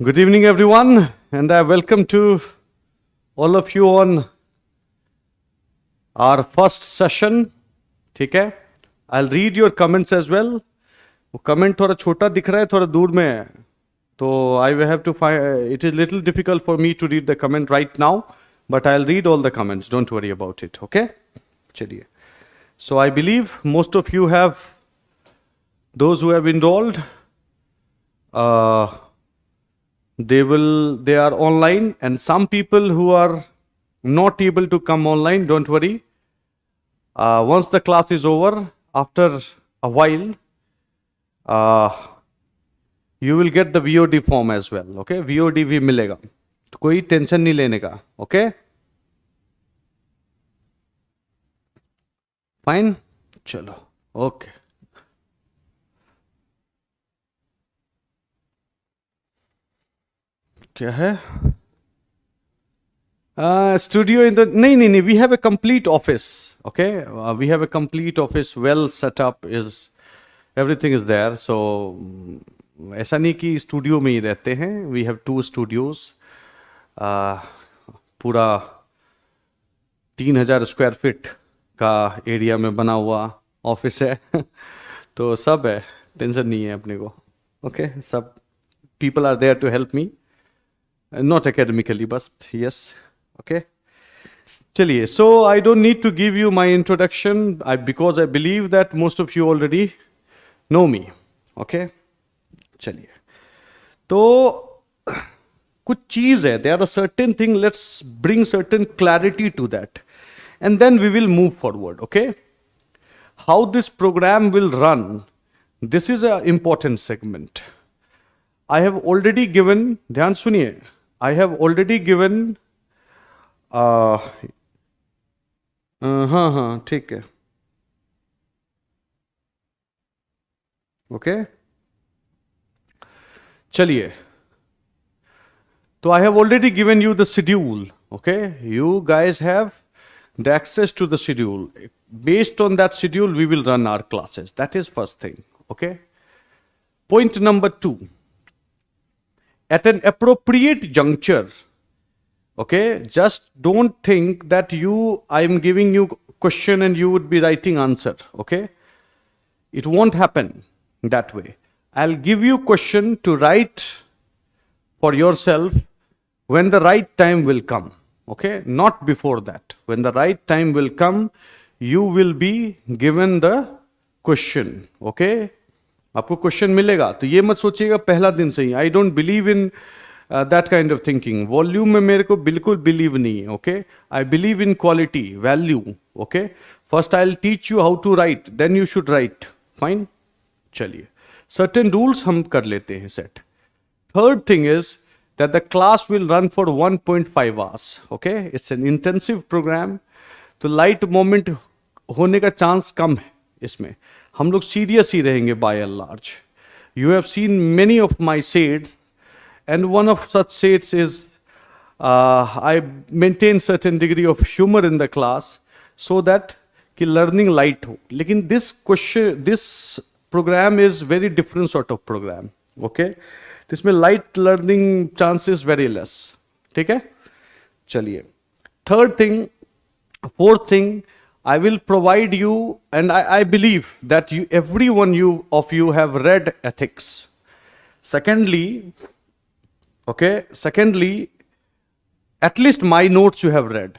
Good evening, everyone, and I welcome to all of you on our first session. ठीक है? I'll read your comments as well. वो comment थोड़ा छोटा दिख रहा है, थोड़ा दूर में है. तो I will have to find. It is little difficult for me to read the comment right now, but I'll read all the comments. Don't worry about it. Okay? चलिए. So I believe most of you have, those who have enrolled, they are online, and some people who are not able to come online, don't worry. Once the class is over, after a while, you will get the VOD form as well. Okay, VOD भी मिलेगा, तो कोई tension नहीं लेने का. Okay, fine. चलो, okay. क्या है? Studio in the नहीं, we have a complete office. Okay, we have a complete office, well set up, is everything is there. So ऐसा नहीं कि स्टूडियो में ही रहते हैं. We have 2 studios. पूरा 3000 स्क्वायर फीट का एरिया में बना हुआ ऑफिस है. तो सब है, टेंशन नहीं है अपने को. ओके, सब people are there to help me. Not academically, but yes. Okay. चलिए, so I don't need to give you my introduction because I believe that most of you already know me. Okay. चलिए, तो कुछ चीज है, there are certain thing, let's bring certain clarity to that, and then we will move forward. Okay. How this program will run, this is an important segment. I have already given, ध्यान सुनिए, I have already given, हाँ ठीक है. Okay, चलिए, तो I have already given you the schedule. Okay, you guys have the access to the schedule. Based on that schedule, we will run our classes. That is first thing. Okay. Point number 2. At an appropriate juncture, okay, just don't think that I'm giving you question and you would be writing answer. Okay, it won't happen that way. I'll give you question to write for yourself when the right time will come. Okay, not before that. When the right time will come, you will be given the question. Okay, आपको question मिलेगा. तो ये मत सोचिएगा पहला दिन से ही. I don't believe in that kind of thinking. Volume में मेरे को बिल्कुल बिलीव नहीं है. Okay, I believe in quality, value. Okay, first I will teach you how to write, then you should write. Fine. चलिए, सर्टेन रूल्स हम कर लेते हैं set. Third thing is that the class will run for 1.5 hours. Okay, it's an intensive programme. तो light moment होने का chance कम है इसमें. हम लोग सीरियस ही रहेंगे by and large. You have seen many of my sets, and one of such sets is I maintain certain degree of humor in the class so that कि learning light हो. लेकिन this program is very different sort of program. Okay, इसमें light learning chances very less. ठीक है, चलिए. Third thing, fourth thing, I will provide you, and I believe that every one of you have read ethics. Secondly, at least my notes you have read.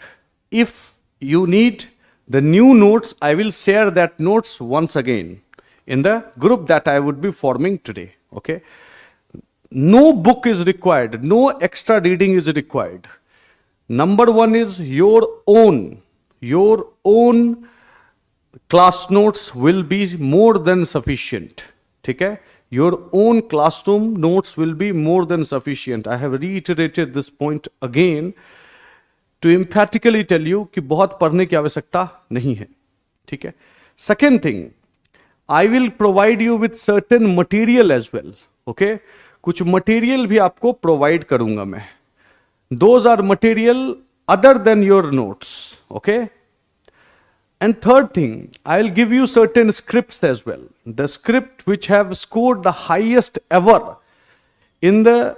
If you need the new notes, I will share that notes once again in the group that I would be forming today. Okay, no book is required, no extra reading is required. Number 1 is your own class notes will be more than sufficient. ठीक है, your own classroom notes will be more than sufficient. I have reiterated this point again to emphatically tell you कि बहुत पढ़ने की आवश्यकता नहीं है. ठीक है. Second thing, I will provide you with certain material as well. Okay, कुछ material भी आपको provide करूंगा मैं. Those are material other than your notes. Okay. And third thing, I'll give you certain scripts as well. The script which have scored the highest ever in the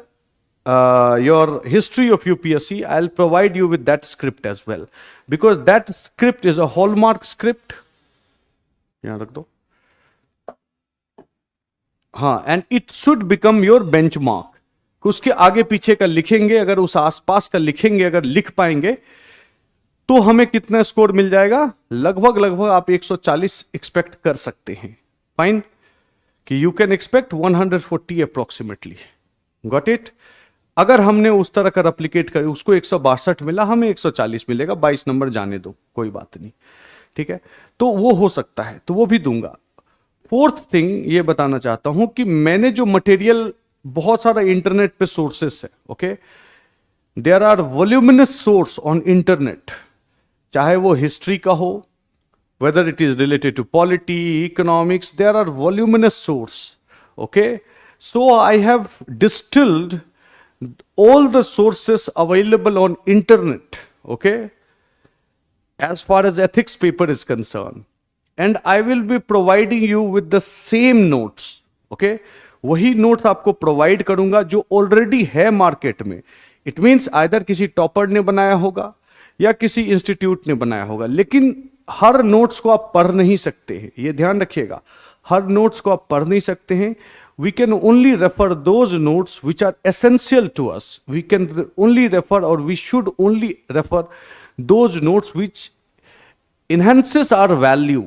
your history of UPSC, I'll provide you with that script as well, because that script is a hallmark script. यहाँ रख दो. हाँ, and it should become your benchmark. उसके आगे पीछे का लिखेंगे, अगर उस आसपास का लिखेंगे, अगर लिख पाएंगे तो हमें कितना स्कोर मिल जाएगा? लगभग आप 140 एक्सपेक्ट कर सकते हैं. फाइन, कि you can expect 140 approximately. Got it? अगर हमने उस तरह का रेप्लिकेट कर, उसको 162 मिला, हमें 140 मिलेगा. 22 नंबर जाने दो, कोई बात नहीं. ठीक है, तो वो हो सकता है, तो वो भी दूंगा. फोर्थ थिंग ये बताना चाहता हूं कि मैंने जो मटेरियल, बहुत सारा इंटरनेट पे सोर्सेस है. Okay, there are voluminous source on internet, चाहे वो हिस्ट्री का हो, whether it is related to polity, economics, there are voluminous source. Okay, so I have distilled all the sources available on internet, okay, as far as ethics paper is concerned, and I will be providing you with the same notes. Okay, वही notes आपको provide करूंगा जो already है market में. It means either किसी topper ने बनाया होगा या किसी इंस्टीट्यूट ने बनाया होगा, लेकिन हर नोट्स को आप पढ़ नहीं सकते हैं, ये ध्यान रखिएगा. हर नोट्स को आप पढ़ नहीं सकते हैं. We can only refer those notes which are essential to us. We can only refer, और we should only refer those notes which enhances our value.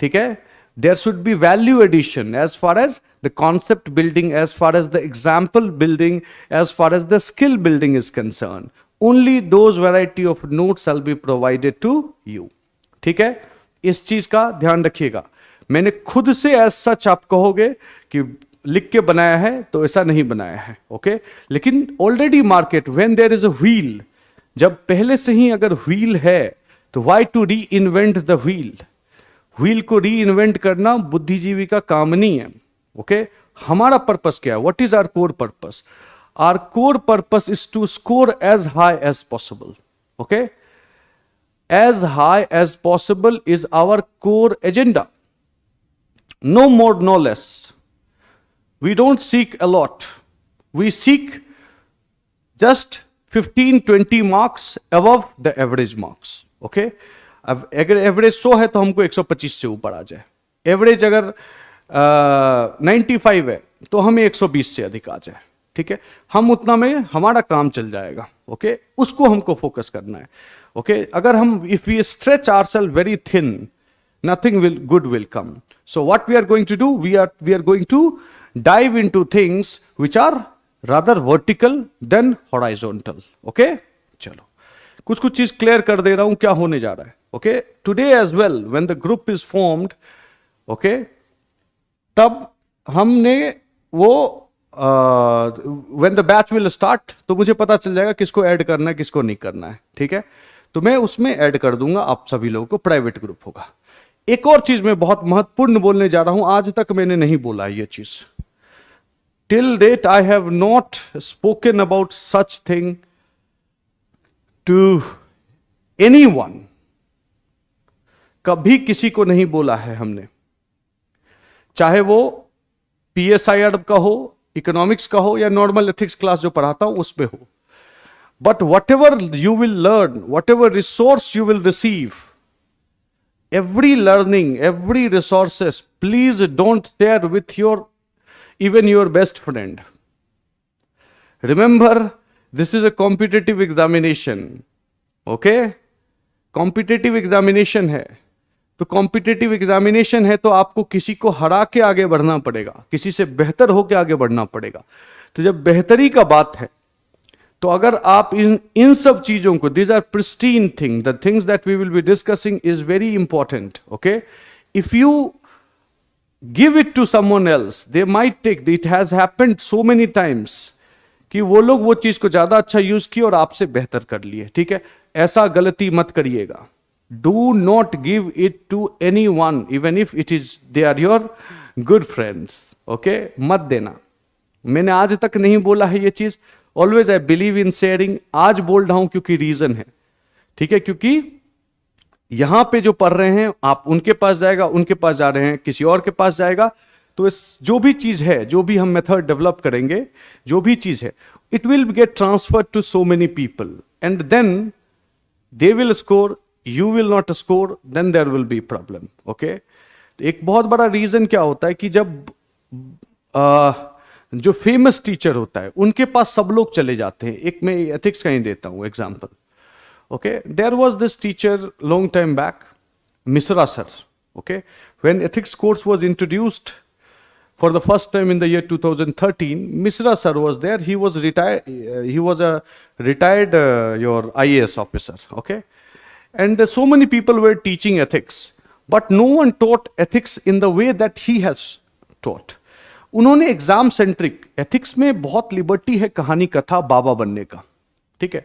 ठीक है, there should be value addition as far as the concept building, as far as the example building, as far as the skill building is concerned. Only those variety of notes shall be provided to you. ठीक है, इस चीज का ध्यान रखिएगा. मैंने खुद से एज सच, आप कहोगे कि लिख के बनाया है, तो ऐसा नहीं बनाया है. ओके, लेकिन already market, when there is a wheel, जब पहले से ही अगर व्हील है, तो why to reinvent the wheel? Wheel को री इन्वेंट करना बुद्धिजीवी का काम नहीं है. ओके, हमारा पर्पस क्या है? What is our core purpose? Our core purpose is to score as high as possible. Okay, as high as possible is our core agenda. No more, no less. We don't seek a lot. We seek just 15-20 marks above the average marks. Okay? अब अगर average 100 है तो हमको 125 से ऊपर आ जाए. Average अगर 95 है तो हमें 120 से अधिक आ जाए. ठीक है, हम उतना में हमारा काम चल जाएगा. ओके, उसको हमको फोकस करना है. ओके, अगर हम, if we stretch ourself very thin, nothing good will come. So what we are going to do, we are going to dive into things which are rather vertical than horizontal. Okay, चलो कुछ चीज clear कर दे रहा हूं क्या होने जा रहा है. Okay, today as well when the group is formed, okay, तब हमने वो when the batch will start, तो मुझे पता चल जाएगा किसको ऐड करना है, किसको नहीं करना है. ठीक है, तो मैं उसमें ऐड कर दूंगा आप सभी लोगों को. प्राइवेट ग्रुप होगा. एक और चीज मैं बहुत महत्वपूर्ण बोलने जा रहा हूं, आज तक मैंने नहीं बोला ये चीज. Till date I have not spoken about such thing to anyone. कभी किसी को नहीं बोला है हमने, चाहे वो PSIR का हो, इकोनॉमिक्स का हो, या नॉर्मल एथिक्स क्लास जो पढ़ाता हूं उसमें हो. But whatever you will learn, whatever resource you will receive, every learning, every resources, please don't share with even your best friend. Remember, this is a competitive examination. Okay? Competitive examination है. तो competitive examination है, तो आपको किसी को हरा के आगे बढ़ना पड़ेगा, किसी से बेहतर होकर आगे बढ़ना पड़ेगा. तो जब बेहतरी का बात है, तो अगर आप इन सब चीजों को, these are pristine things, the things that we will be discussing is very important. Okay, if you give it to someone else, they might take, it has happened so many times कि वो लोग वो चीज को ज्यादा अच्छा use किए और आपसे बेहतर कर लिए. ठीक है, ऐसा गलती मत करिएगा. Do not give it to anyone, even if they are your good friends. Okay, मत देना. मैंने आज तक नहीं बोला है ये चीज. Always I believe in sharing. आज बोल रहा हूं क्योंकि रीजन है. ठीक है, क्योंकि यहां पे जो पढ़ रहे हैं आप, उनके पास जाएगा, उनके पास जा रहे हैं, किसी और के पास जाएगा. तो इस जो भी चीज है, जो भी हम मेथड डेवलप करेंगे, जो भी चीज है, it will get transferred to so many people, and then they will score, you will not score, then there will be problem. Okay, एक बहुत बड़ा रीजन क्या होता है कि जब जो फेमस टीचर होता है उनके पास सब लोग चले जाते हैं. एक मैं एथिक्स का ही देता हूं example. Okay, there was this teacher long time back, Misra sir. Okay, when ethics course was introduced for the first time in the year 2013, Misra sir was there. He was retired. He was a retired your IAS officer. Okay, and so many people were teaching ethics, but no one taught ethics in the way that he has taught. उन्होंने exam centric, ethics में बहुत liberty है कहानी कथा बाबा बनने का. ठीक है,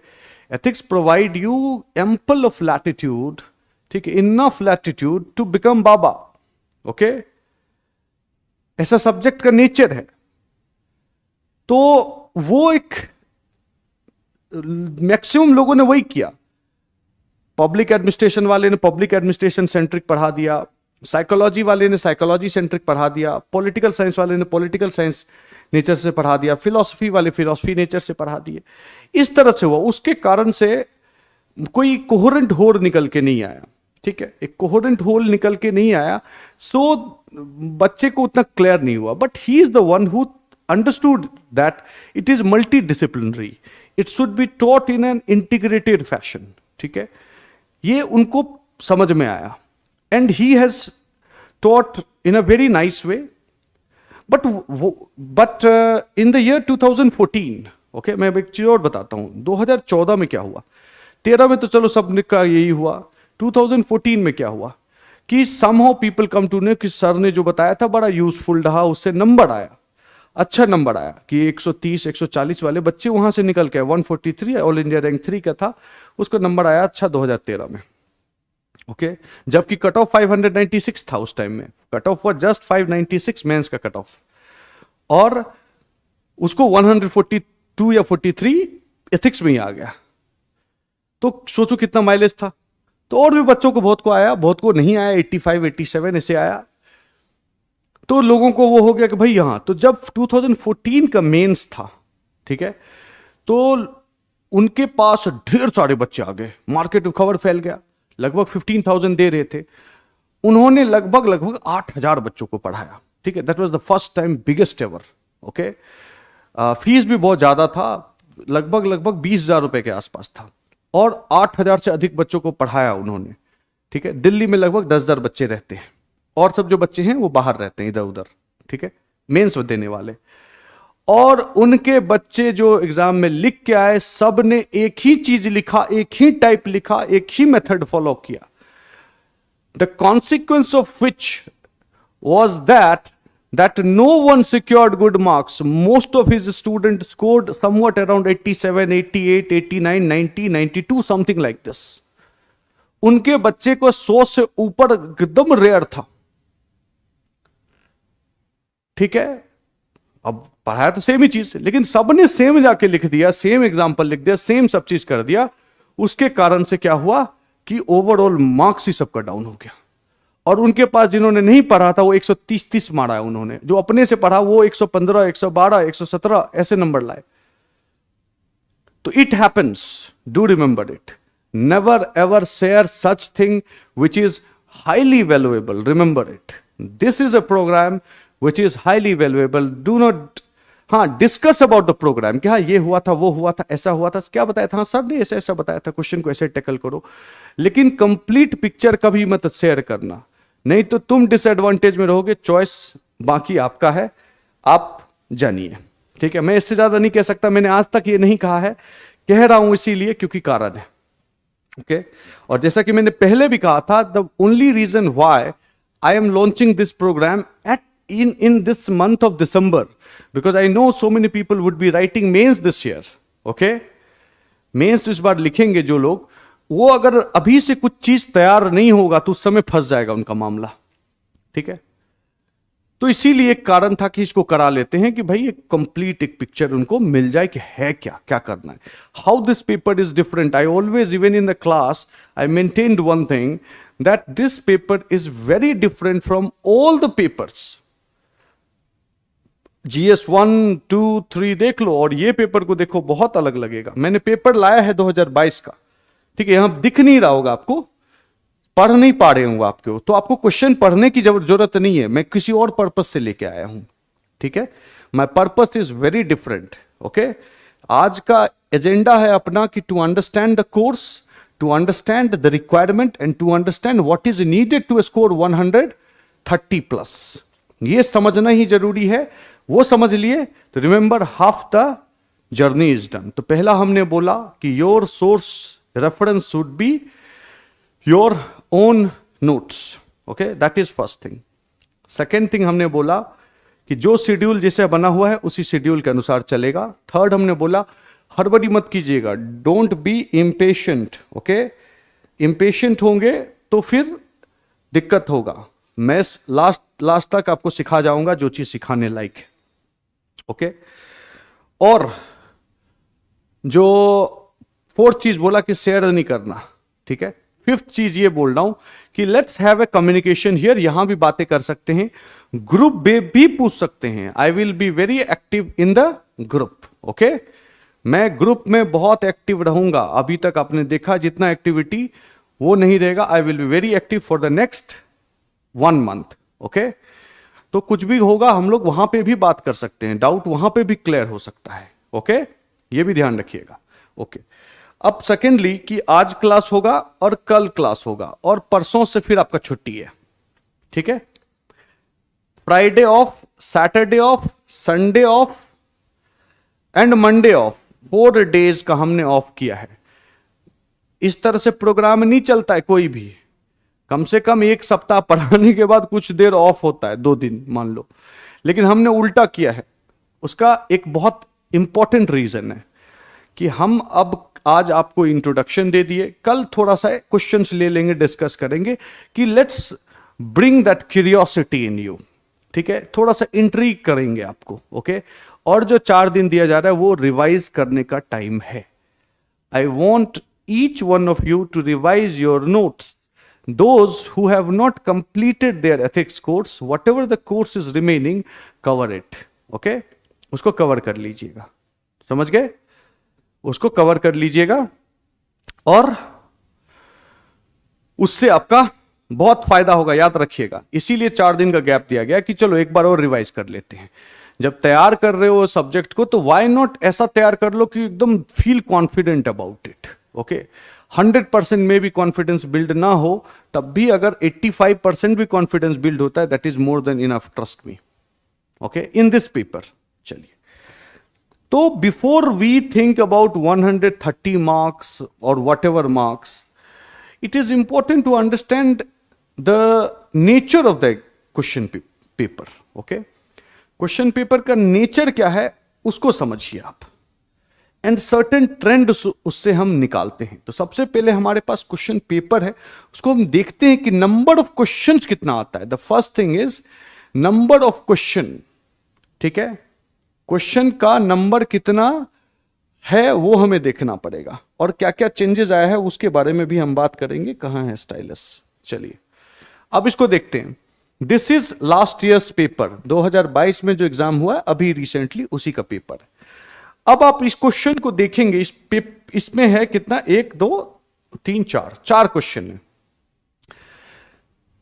ethics provide you ample of latitude, ठीक है, enough latitude to become Baba. Okay, ऐसा सब्जेक्ट का नेचर है. तो वो एक मैक्सिमम लोगों ने वही किया. पब्लिक एडमिनिस्ट्रेशन वाले ने पब्लिक एडमिनिस्ट्रेशन सेंट्रिक पढ़ा दिया, साइकोलॉजी वाले ने साइकोलॉजी सेंट्रिक पढ़ा दिया, पॉलिटिकल साइंस वाले ने पॉलिटिकल साइंस नेचर से पढ़ा दिया, फिलॉसफी वाले फिलॉसफी नेचर से पढ़ा दिए. इस तरह से हुआ. उसके कारण से कोई कोहेरेंट होल निकल के नहीं आया. ठीक है, एक कोहेरेंट होल निकल के नहीं आया. सो बच्चे को उतना क्लियर नहीं हुआ. But he is the one who understood that it is multi disciplinary, it should be taught in an integrated fashion. ठीक है, ये उनको समझ में आया. And he has taught in a very nice way. But in the year 2014, okay, मैं एक चीज और बताता हूं. 2014 में क्या हुआ, 13 में तो चलो सब का यही हुआ. 2014 में क्या हुआ कि somehow people come to know कि सर ने जो बताया था बड़ा यूजफुल रहा, उससे नंबर आया, अच्छा नंबर आया कि 130 140 वाले बच्चे वहां से निकल के 143 ऑल इंडिया रैंक 3 का था, उसका नंबर आया अच्छा 2013 में. ओके, जबकि कट ऑफ 596 था उस टाइम में. कट ऑफ हुआ जस्ट 596 मेंस का कट ऑफ, और उसको 142 या 43 एथिक्स में ही आ गया. तो सोचो कितना माइलेज था. तो और भी बच्चों को बहुत को आया, बहुत को नहीं आया, 85 87 ऐसे आया. तो लोगों को वो हो गया कि भाई यहां. तो जब 2014 का मेंस था, ठीक है, तो उनके पास ढेर सारे बच्चे आ गए, मार्केट में खबर फैल गया, लगभग 15,000 दे रहे थे. उन्होंने लगभग 8,000 बच्चों को पढ़ाया. ठीक है, that was the first time, biggest ever. Okay, fees भी बहुत ज्यादा था, लगभग 20,000 रुपए के आसपास था, और 8,000 से अधिक बच्चों को पढ़ाया उन्होंने. ठीक है, दिल्ली में लगभग 10,000 बच्चे रहते हैं, और सब जो बच्चे हैं वो बाहर रहते हैं इधर उधर. ठीक है, मेंस देने वाले. और उनके बच्चे जो एग्जाम में लिख के आए, सब ने एक ही चीज लिखा, एक ही टाइप लिखा, एक ही मेथड फॉलो किया. The consequence of which was that no one secured good marks. Most of his students scored somewhat around 87, 88, 89, 90, 92, something like this. उनके बच्चे को 100 से ऊपर एकदम रेयर था. ठीक है, अब पढ़ाया तो सेम ही चीज, लेकिन सबने सेम जाके लिख दिया, सेम एग्जाम्पल लिख दिया, सेम सब चीज कर दिया. उसके कारण से क्या हुआ कि ओवरऑल मार्क्स ही सबका डाउन हो गया. और उनके पास जिन्होंने नहीं पढ़ा था वो 130 मारा है उन्होंने, जो अपने से पढ़ा वो 115, 112, 117 ऐसे नंबर लाए. तो it happens, do remember it. Never ever share such thing which is highly valuable. Remember it, this is a programme which is highly valuable. Do not, हाँ, डिस्कस अबाउट द प्रोग्राम कि हाँ ये हुआ था, वो हुआ था, ऐसा हुआ था, क्या बताया था, हाँ सर ने ऐसा ऐसा बताया था, क्वेश्चन को ऐसे टैकल करो. लेकिन कंप्लीट पिक्चर कभी मत शेयर करना, नहीं तो तुम डिसएडवांटेज में रहोगे. चॉइस बाकी आपका है, आप जानिए. ठीक है, मैं इससे ज्यादा नहीं कह सकता, मैंने आज तक ये नहीं कहा है, कह रहा हूं इसीलिए क्योंकि कारण है. ओके, और जैसा कि मैंने पहले भी कहा था, the only reason why I am launching this programme at in this month of December, because I know so many people would be writing mains this year. Okay, mains इस बार लिखेंगे जो लोग, वो अगर अभी से कुछ चीज तैयार नहीं होगा तो उस समय फंस जाएगा उनका मामला. ठीक है, तो इसीलिए एक कारण था कि इसको करा लेते हैं कि भाई एक कंप्लीट एक पिक्चर उनको मिल जाए कि है क्या क्या करना है. How this paper is different. I always, even in the class, I maintained one thing, that this paper is very different from all the papers. GS 1 2 3 देख लो और ये पेपर को देखो, बहुत अलग लगेगा। मैंने पेपर लाया है 2022 का, ठीक है, यहां दिख नहीं रहा होगा आपको, पढ़ नहीं पा रहे होंगे आपको, तो आपको क्वेश्चन पढ़ने की जरूरत नहीं है, मैं किसी और पर्पस से लेके आया हूं, ठीक है। My purpose is very different, okay. आज का एजेंडा है अपना कि to understand the course, to understand the requirement and to understand what is needed to score 130 plus. ये समझना ही जरूरी है, वो समझ लिए तो remember half the journey is done. तो पहला हमने बोला कि your source reference should be your own notes, okay, that is first thing. Second thing हमने बोला कि जो शेड्यूल जैसे बना हुआ है उसी शेड्यूल के अनुसार चलेगा। थर्ड हमने बोला हड़बड़ी मत कीजिएगा, don't be impatient, okay. Impatient होंगे तो फिर दिक्कत होगा। मैं लास्ट तक आपको सिखा जाऊंगा जो चीज सिखाने लायक है, ओके। और जो फोर्थ चीज बोला कि शेयर नहीं करना, ठीक है। फिफ्थ चीज ये बोल रहा हूं कि let's have a communication here, यहां भी बातें कर सकते हैं, ग्रुप में भी पूछ सकते हैं। I will be very active in the group, okay. मैं ग्रुप में बहुत एक्टिव रहूंगा। अभी तक आपने देखा जितना एक्टिविटी वो नहीं रहेगा। I will be very active for the next 1 month, okay. तो कुछ भी होगा हम लोग वहां पे भी बात कर सकते हैं, डाउट वहां पे भी क्लियर हो सकता है, ओके। ये भी ध्यान रखिएगा, ओके। अब सेकेंडली कि आज क्लास होगा और कल क्लास होगा और परसों से फिर आपका छुट्टी है, ठीक है। Friday of, Saturday of, Sunday off and Monday of, 4 days का हमने ऑफ किया है। इस तरह से प्रोग्राम नहीं चलता है कोई भी, कम से कम 1 सप्ताह पढ़ाने के बाद कुछ देर ऑफ होता है, 2 दिन मान लो, लेकिन हमने उल्टा किया है। उसका एक बहुत इंपॉर्टेंट रीजन है कि हम अब आज आपको इंट्रोडक्शन दे दिए, कल थोड़ा सा क्वेश्चंस ले लेंगे, डिस्कस करेंगे कि let's bring that curiosity in you, ठीक है, थोड़ा सा इंट्रीग करेंगे आपको, ओके। और जो 4 दिन दिया जा रहा है वो रिवाइज करने का टाइम है। I want each one of you to revise your notes, those who have not completed their ethics course, whatever the course is remaining, cover it, okay। उसको कवर कर लीजिएगा, समझ गए, उसको कवर कर लीजिएगा और उससे आपका बहुत फायदा होगा, याद रखिएगा। इसीलिए 4 दिन का गैप दिया गया कि चलो एक बार और रिवाइज कर लेते हैं। जब तैयार कर रहे हो सब्जेक्ट को तो व्हाई नॉट ऐसा तैयार कर लो कि एकदम feel confident about it, okay. 100% में भी कॉन्फिडेंस बिल्ड ना हो तब भी अगर 85% भी कॉन्फिडेंस बिल्ड होता है, that is more than enough, trust me, okay, in this paper. चलिए, तो before we think about 130 marks और whatever marks, it is important to understand the nature of the question paper, okay. Question paper का nature क्या है उसको समझिए आप, and certain trend उससे हम निकालते हैं। तो सबसे पहले हमारे पास क्वेश्चन पेपर है, उसको हम देखते हैं कि नंबर ऑफ क्वेश्चंस कितना आता है। The first thing is number of question, ठीक है, क्वेश्चन का नंबर कितना है वो हमें देखना पड़ेगा, और क्या क्या चेंजेस आया है उसके बारे में भी हम बात करेंगे। कहां है स्टाइलस, चलिए अब इसको देखते हैं। This is last years paper, 2022 में जो एग्जाम हुआ है अभी रिसेंटली उसी का पेपर है। अब आप इस क्वेश्चन को देखेंगे, इसमें है कितना, 1 2 3 4 क्वेश्चन है।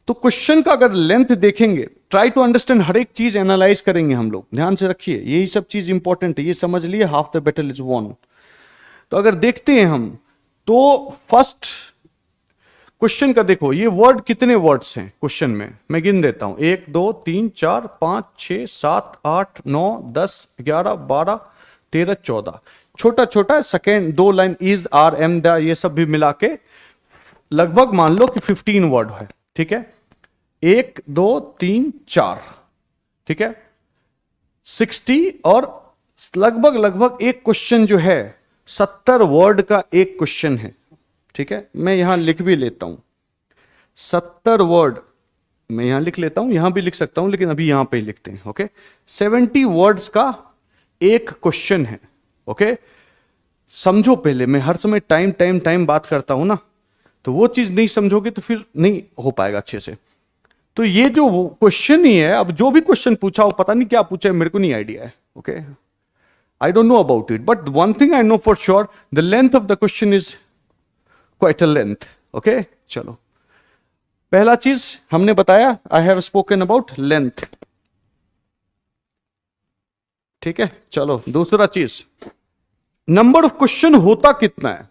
तो क्वेश्चन का अगर लेंथ देखेंगे, ट्राई टू अंडरस्टैंड, हर एक चीज एनालाइज करेंगे हम लोग, ध्यान से रखिए, यही सब चीज इंपॉर्टेंट है, ये समझ लिए, half the battle is won. तो अगर देखते हैं हम तो फर्स्ट क्वेश्चन का देखो, ये वर्ड कितने वर्ड्स हैं क्वेश्चन में, मैं गिन देता हूं, 1 2 3 4 5 6 7 8 9 10 11 12 13 14, छोटा छोटा second 2 line, is R am the, ये सब भी मिला के लगभग मान लो कि 15 वर्ड है, ठीक है। 1 2 3 4, ठीक है, 60, और लगभग एक क्वेश्चन जो है 70 वर्ड का एक क्वेश्चन है, ठीक है। मैं यहां लिख भी लेता हूं 70 वर्ड, मैं यहां लिख लेता हूं, यहां भी लिख सकता हूं लेकिन अभी यहां पे ही लिखते हैं, ओके। 70 वर्ड्स का एक क्वेश्चन है, ओके। समझो पहले, मैं हर समय टाइम बात करता हूं ना, तो वो चीज नहीं समझोगे तो फिर नहीं हो पाएगा अच्छे से। तो ये जो क्वेश्चन ही है, अब जो भी क्वेश्चन पूछा हो, पता नहीं क्या पूछा है, मेरे को नहीं आइडिया है. Okay, I don't know about it, but one thing I know for sure, the length of the question is quite a length. Okay, चलो, पहला चीज हमने बताया, I have spoken about length. ठीक है, चलो दूसरा चीज, नंबर ऑफ क्वेश्चन होता कितना है.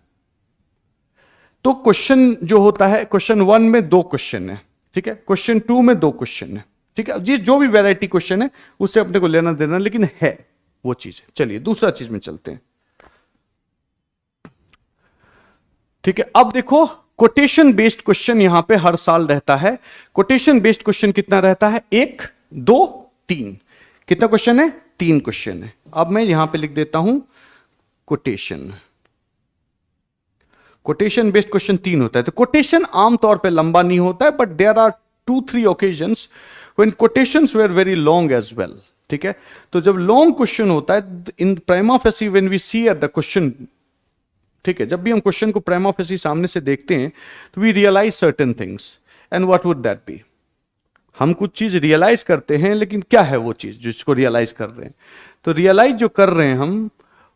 तो क्वेश्चन जो होता है, क्वेश्चन 1 में 2 क्वेश्चन है. ठीक है, क्वेश्चन 2 में 2 क्वेश्चन है. ठीक है जी, जो भी वैरायटी क्वेश्चन है उससे अपने को लेना देना, लेकिन है वो चीज. चलिए दूसरा चीज में चलते हैं. ठीक है, अब देखो, कोटेशन बेस्ड क्वेश्चन यहां पे हर साल रहता है. कोटेशन बेस्ड क्वेश्चन कितना रहता है, 1, 2, 3. कितना क्वेश्चन है, 3 क्वेश्चन है. अब मैं यहां पे लिख देता हूं कोटेशन. कोटेशन बेस्ड क्वेश्चन 3 होता है. तो कोटेशन आमतौर पे लंबा नहीं होता है, but there are 2-3 occasions when quotations were very long as well. ठीक है, तो जब लॉन्ग क्वेश्चन होता है, in prima facie when we see at the question, ठीक है, जब भी हम क्वेश्चन को प्राइमा फेसी सामने से देखते हैं, तो we realise certain things. And what would that be. हम कुछ चीज रियलाइज करते हैं, लेकिन क्या है वो चीज जिसको रियलाइज कर रहे हैं. तो रियलाइज जो कर रहे हैं हम,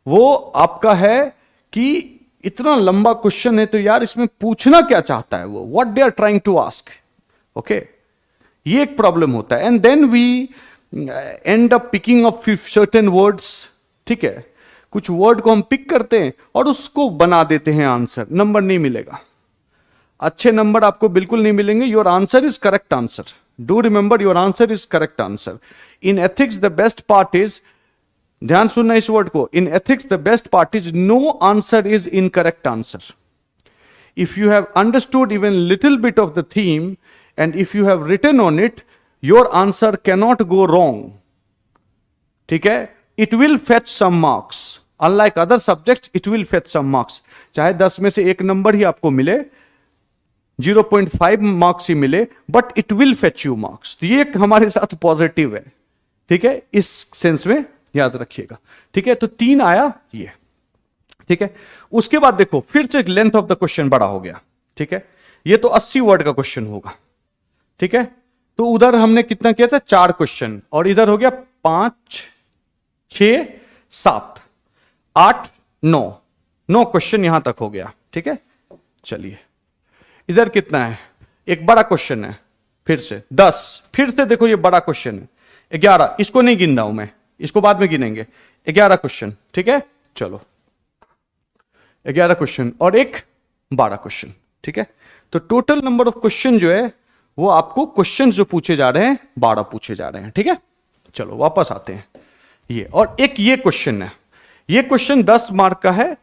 वो आपका है कि इतना लंबा क्वेश्चन है, तो यार इसमें पूछना क्या चाहता है वो, what they are trying to ask. Okay, ये एक प्रॉब्लम होता है. And then we end up picking up certain words. ठीक है, कुछ वर्ड को हम पिक करते हैं और उसको बना देते हैं आंसर. नंबर नहीं मिलेगा, अच्छे नंबर आपको बिल्कुल नहीं मिलेंगे. Your answer is correct answer. Do remember, your answer is correct answer. In ethics the best part is, ध्यान सुनना इस वर्ड को, in ethics the best part is no answer is incorrect answer. If you have understood even little bit of the theme and if you have written on it, your answer cannot go wrong. ठीक है, it will fetch some marks. Unlike other subjects, it will fetch some marks. चाहे 10 में से 1 number ही आपको मिले, 0.5 marks ही मिले, but it will fetch you marks. तो ये हमारे साथ पॉजिटिव है. ठीक है, इस सेंस में याद रखिएगा. ठीक है, तो 3 आया ये. ठीक है, उसके बाद देखो, फिर से लेंथ ऑफ द क्वेश्चन बड़ा हो गया. ठीक है, ये तो 80 वर्ड का क्वेश्चन होगा. ठीक है, तो उधर हमने कितना किया था, 4 क्वेश्चन, और इधर हो गया 5, 6, 7, 8, 9 क्वेश्चन यहां तक हो गया. ठीक है, चलिए इधर कितना है, एक बड़ा क्वेश्चन है, फिर से 10, फिर से देखो ये बड़ा क्वेश्चन है, 11, इसको नहीं गिन रहा हूं मैं, इसको बाद में गिनेंगे. 11 क्वेश्चन. ठीक है, चलो 11 क्वेश्चन और एक 12 क्वेश्चन. ठीक है, तो टोटल नंबर ऑफ क्वेश्चन जो है, वो आपको क्वेश्चन जो पूछे जा रहे हैं 12 पूछे जा रहे हैं. ठीक है, चलो वापस आते हैं. ये और एक ये क्वेश्चन है, ये क्वेश्चन 10 मार्क का है.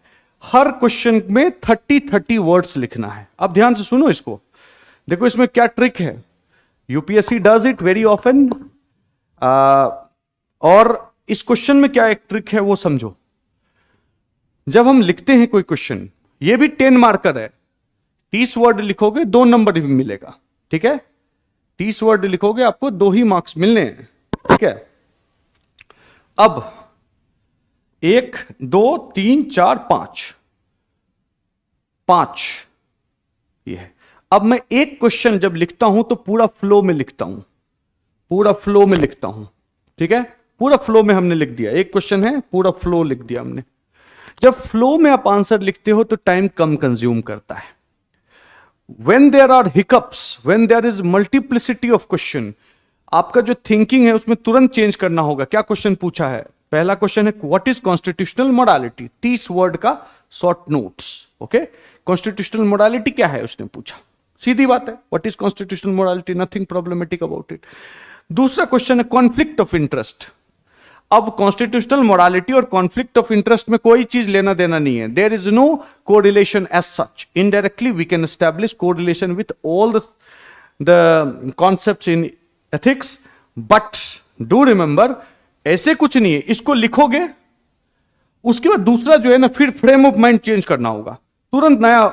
हर क्वेश्चन में 30 वर्ड्स लिखना है. अब ध्यान से सुनो इसको, देखो इसमें क्या ट्रिक है. UPSC does it very often. और इस क्वेश्चन में क्या एक ट्रिक है वो समझो. जब हम लिखते हैं कोई क्वेश्चन, ये भी 10 मार्कर है, 30 वर्ड लिखोगे 2 नंबर भी मिलेगा. ठीक है, 30 वर्ड लिखोगे आपको 2 ही मार्क्स मिलने हैं. ठीक है, अब 1, 2, 3, 4, 5 ये है. अब मैं एक क्वेश्चन जब लिखता हूं तो पूरा फ्लो में लिखता हूं, पूरा फ्लो में लिखता हूं. ठीक है, पूरा फ्लो में हमने लिख दिया. एक क्वेश्चन है, पूरा फ्लो लिख दिया हमने. जब फ्लो में आप आंसर लिखते हो तो टाइम कम कंज्यूम करता है. When there are hiccups, when there is multiplicity of question, आपका जो थिंकिंग है उसमें तुरंत चेंज करना होगा. क्या क्वेश्चन पूछा है, पहला क्वेश्चन है what is constitutional morality. 30 word का short notes. Okay, constitutional morality क्या है उसने पूछा, सीधी बात है, what is constitutional morality, nothing problematic about it. दूसरा क्वेश्चन है कॉन्फ्लिक्ट ऑफ इंटरेस्ट. अब कॉन्स्टिट्यूशनल मोरालिटी और कॉन्फ्लिक्ट ऑफ इंटरेस्ट में कोई चीज लेना देना नहीं है. There is no correlation as such. Indirectly we can establish correlation with all the concepts in ethics, but do remember ऐसे कुछ नहीं है. इसको लिखोगे, उसके बाद दूसरा जो है ना, फिर फ्रेम ऑफ माइंड चेंज करना होगा, तुरंत नया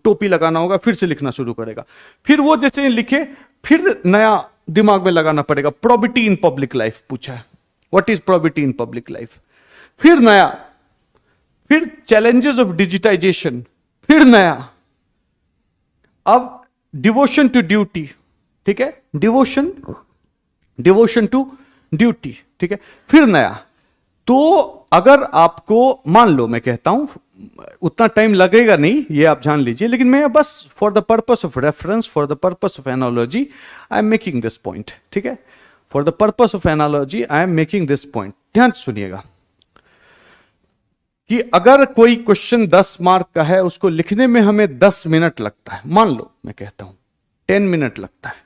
टोपी लगाना होगा, फिर से लिखना शुरू करेगा. फिर वो जैसे लिखे, फिर नया दिमाग में लगाना पड़ेगा. प्रोबिटी इन पब्लिक लाइफ पूछा है, what is probity in public life, फिर नया, फिर चैलेंजेस ऑफ डिजिटाइजेशन, फिर नया. अब डिवोशन टू ड्यूटी, ठीक है, डिवोशन, डिवोशन टू ड्यूटी, ठीक है। फिर नया, तो अगर आपको मान लो मैं कहता हूं उतना टाइम लगेगा नहीं, ये आप जान लीजिए, लेकिन मैं बस for the purpose of reference, for the purpose of analogy I am making this point, ठीक है। For the purpose of analogy I am making this point. ध्यान सुनिएगा कि अगर कोई क्वेश्चन 10 मार्क का है, उसको लिखने में हमें 10 मिनट लगता है, मान लो मैं कहता हूं 10 मिनट लगता है,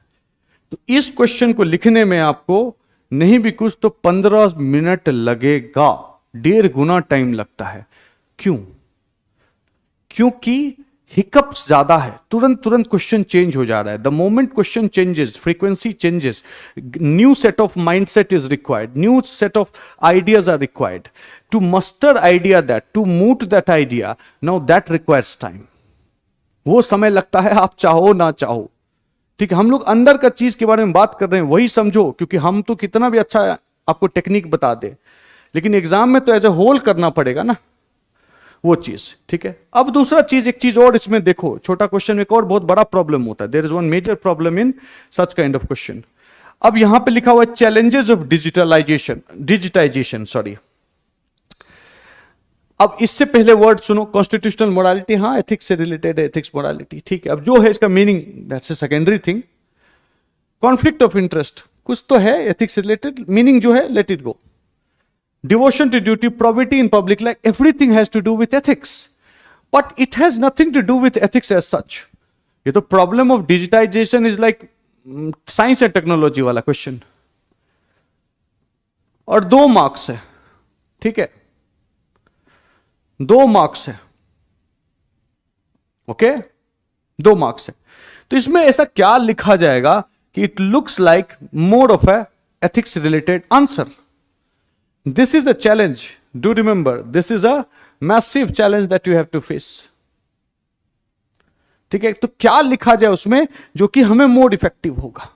तो इस क्वेश्चन को लिखने में आपको नहीं भी कुछ तो 15 मिनट लगेगा, 1.5 गुना टाइम लगता है। क्यों? क्योंकि हिकअप्स ज्यादा है, तुरंत तुरंत क्वेश्चन चेंज हो जा रहा है। The moment question changes, frequency changes, new set of mindset is required, new set of ideas are required to muster idea, that to moot that idea, now that requires time. वो समय लगता है, आप चाहो ना चाहो, ठीक है। हम लोग अंदर का चीज के बारे में बात कर रहे हैं, वही समझो, क्योंकि हम तो कितना भी अच्छा आपको टेक्निक बता दे, लेकिन एग्जाम में तो एज ए होल करना पड़ेगा ना वो चीज, ठीक है। अब दूसरा चीज, एक चीज और इसमें देखो, छोटा क्वेश्चन में एक और बहुत बड़ा प्रॉब्लम होता है, there is one major problem in such kind of question. अब यहां पे लिखा हुआ है चैलेंजेस ऑफ डिजिटाइजेशन, सॉरी। अब इससे पहले वर्ड सुनो, कॉन्स्टिट्यूशनल मोरालिटी, हाँ एथिक्स से रिलेटेड है, एथिक्स मोरालिटी, ठीक है। अब जो है इसका meaning, that's a secondary thing. Conflict of interest कुछ तो है, एथिक्स रिलेटेड, मीनिंग जो है let it go. Devotion to duty, probity in public life, everything has to do with ethics, but it has nothing to do with ethics as such. ये तो problem of digitization is like science and technology वाला question, और 2 marks है, ठीक है, 2 marks है, okay, 2 marks है। तो इसमें ऐसा क्या लिखा जाएगा कि it looks like more of A ethics related answer. This is the challenge. Do remember, this is a massive challenge that you have to face. ठीक है, तो क्या लिखा जाए उसमें जो कि हमें मोर इफेक्टिव होगा?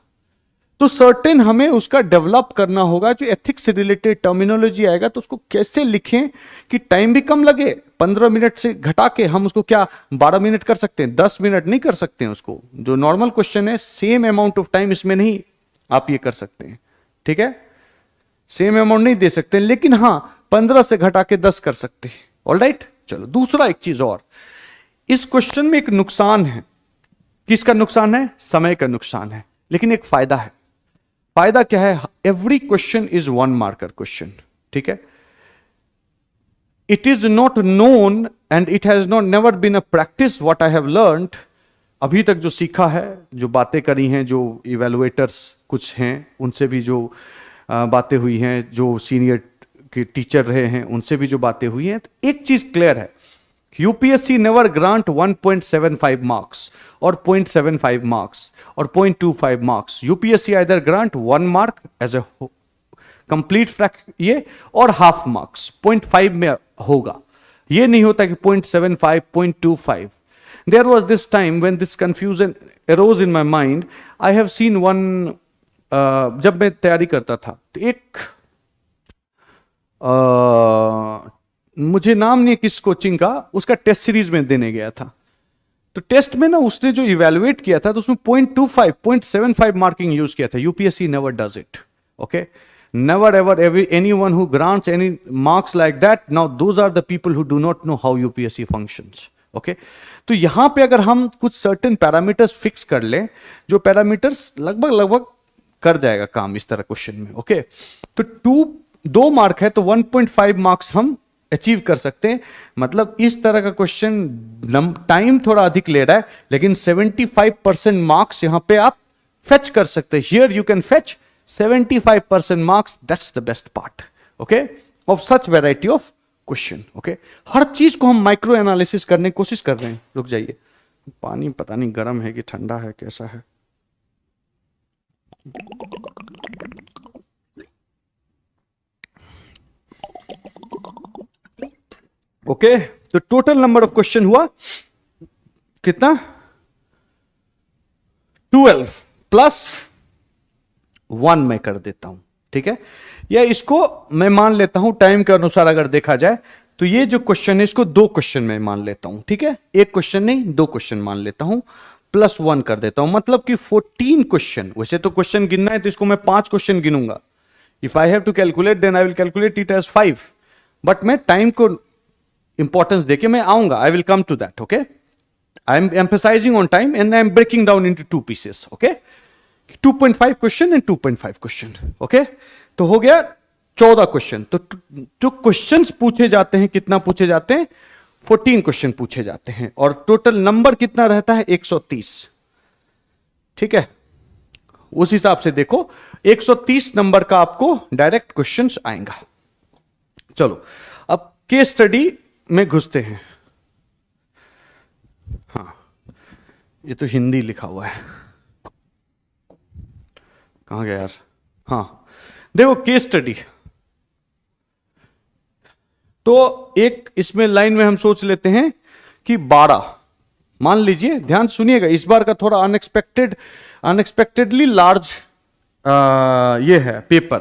तो सर्टेन हमें उसका डेवलप करना होगा। जो एथिक्स से रिलेटेड टर्मिनोलॉजी आएगा तो उसको कैसे लिखें कि टाइम भी कम लगे। 15 मिनट से घटा के हम उसको क्या 12 मिनट कर सकते हैं, 10 मिनट नहीं कर सकते हैं उसको। जो नॉर्मल क्वेश्चन है, सेम अमाउंट ऑफ टाइम इसमें नहीं आप ये कर सकते हैं, ठीक है, सेम अमाउंट नहीं दे सकते, लेकिन हाँ 15 से घटा के 10 कर सकते हैं। ऑलराइट, चलो दूसरा एक चीज और, इस क्वेश्चन में एक नुकसान है। किसका नुकसान है? समय का नुकसान है, लेकिन एक फायदा है। फायदा क्या है? Every question is 1 marker question, ठीक है। It is not known and it has not never been a practice what I have learned. अभी तक जो सीखा है, जो बातें करी हैं, जो इवेलुएटर्स कुछ हैं उनसे भी जो बातें हुई हैं, जो सीनियर के टीचर रहे हैं उनसे भी जो बातें हुई हैं, तो एक चीज क्लियर है, यूपीएससी नेवर ग्रांट 1.75 मार्क्स और 0.75 मार्क्स और 0.25 marks. UPSC either grant 1 mark as a complete ये और हाफ मार्क्स 0.5 में होगा। ये नहीं होता कि 0.75 0.25। There was this time when this confusion arose in my mind. I have seen one, जब मैं तैयारी करता था तो एक मुझे नाम नहीं है किस कोचिंग का, उसका टेस्ट सीरीज में देने गया था। तो टेस्ट में ना उसने जो इवेलुएट किया था तो उसमें 0.25 0.75 मार्किंग यूज किया था। UPSC never does it, okay, never ever anyone who grants any marks like that, now those are the people who do not know how UPSC functions, okay. तो यहां पे अगर हम कुछ सर्टेन पैरामीटर्स फिक्स कर लें, जो पैरामीटर्स लगभग कर जाएगा काम इस तरह क्वेश्चन में, ओके। तो 2 मार्क है तो 1.5 मार्क्स हम अचीव कर सकते हैं। मतलब इस तरह का क्वेश्चन टाइम थोड़ा अधिक ले रहा है, लेकिन 75% मार्क्स यहां पे आप फेच कर सकते हैं। Here you can fetch 75% marks, that's the best part, okay, of such variety of question, okay. हर चीज को हम माइक्रो एनालिसिस करने की कोशिश कर रहे हैं। रुक जाइए, पानी पता नहीं गर्म है कि ठंडा है, कैसा है। ओके, तो टोटल नंबर ऑफ क्वेश्चन हुआ कितना? 12 प्लस 1 मैं कर देता हूं, ठीक है। या इसको मैं मान लेता हूं टाइम के अनुसार अगर देखा जाए तो ये जो क्वेश्चन है इसको 2 क्वेश्चन में मान लेता हूं, ठीक है। एक क्वेश्चन नहीं 2 क्वेश्चन मान लेता हूं। +1 कर देता हूं, मतलब कि 14 क्वेश्चन। वैसे तो क्वेश्चन गिनना है तो इसको मैं 5 क्वेश्चन गिनूंगा। If I have to calculate then I will calculate it as 5, but मैं टाइम को इंपॉर्टेंस देके मैं आऊंगा, I will come to that. Okay, I am emphasising on time and I am breaking down into 2 pieces. Okay, 2.5 question and 2.5 question. Okay, तो हो गया 14 question. तो जो क्वेश्चंस पूछे जाते हैं, कितना पूछे जाते हैं? 14 क्वेश्चन पूछे जाते हैं, और टोटल नंबर कितना रहता है? 130। ठीक है, उस हिसाब से देखो 130 नंबर का आपको डायरेक्ट क्वेश्चंस आएगा। चलो अब केस स्टडी में घुसते हैं। हाँ, ये तो हिंदी लिखा हुआ है, कहां गया यार? हाँ, देखो केस स्टडी। तो एक इसमें लाइन में हम सोच लेते हैं कि 12, मान लीजिए, ध्यान सुनिएगा, इस बार का थोड़ा अनएक्सपेक्टेडली लार्ज ये है पेपर।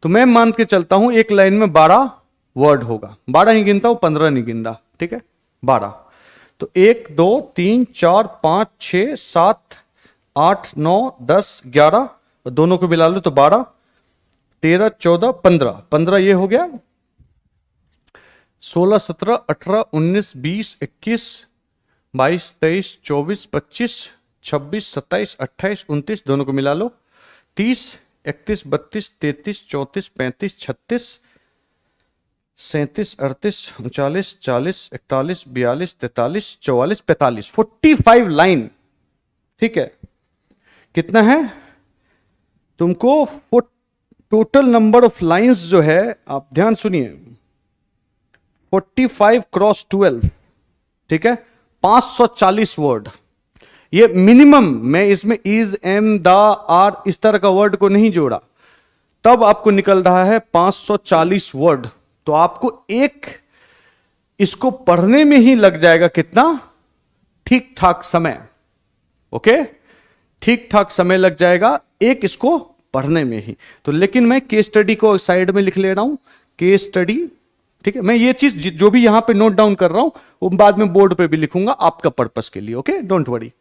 तो मैं मान के चलता हूं एक लाइन में 12 वर्ड होगा। 12 ही गिनता हूं, 15 नहीं गिन रहा। ठीक है, 12। तो 1 2 3 4 5 6 7 8 9 10 11, दोनों को मिला लो तो 12 13 14 15। 15 ये हो गया, 16 17 18 19 20 21 22 23 24 25 26 27 28 29, दोनों को मिला लो 30 31 32 33 34 35 36 37 38 39 40 41 42 43 44 45, 45 लाइन। ठीक है, कितना है तुमको? टोटल नंबर ऑफ लाइंस जो है, आप ध्यान सुनिए, 45 क्रॉस 12, ठीक है, 540 वर्ड। ये मिनिमम, मैं इसमें इज एम द आर इस तरह का वर्ड को नहीं जोड़ा, तब आपको निकल रहा है 540 वर्ड। तो आपको एक इसको पढ़ने में ही लग जाएगा कितना? ठीक ठाक समय। ओके, ठीक ठाक समय लग जाएगा एक इसको पढ़ने में ही। तो लेकिन मैं केस स्टडी को साइड में लिख ले रहा हूं, केस स्टडी। ठीक है, मैं ये चीज जो भी यहां पे नोट डाउन कर रहा हूं वो बाद में बोर्ड पे भी लिखूंगा आपका पर्पस के लिए। Okay, don't worry.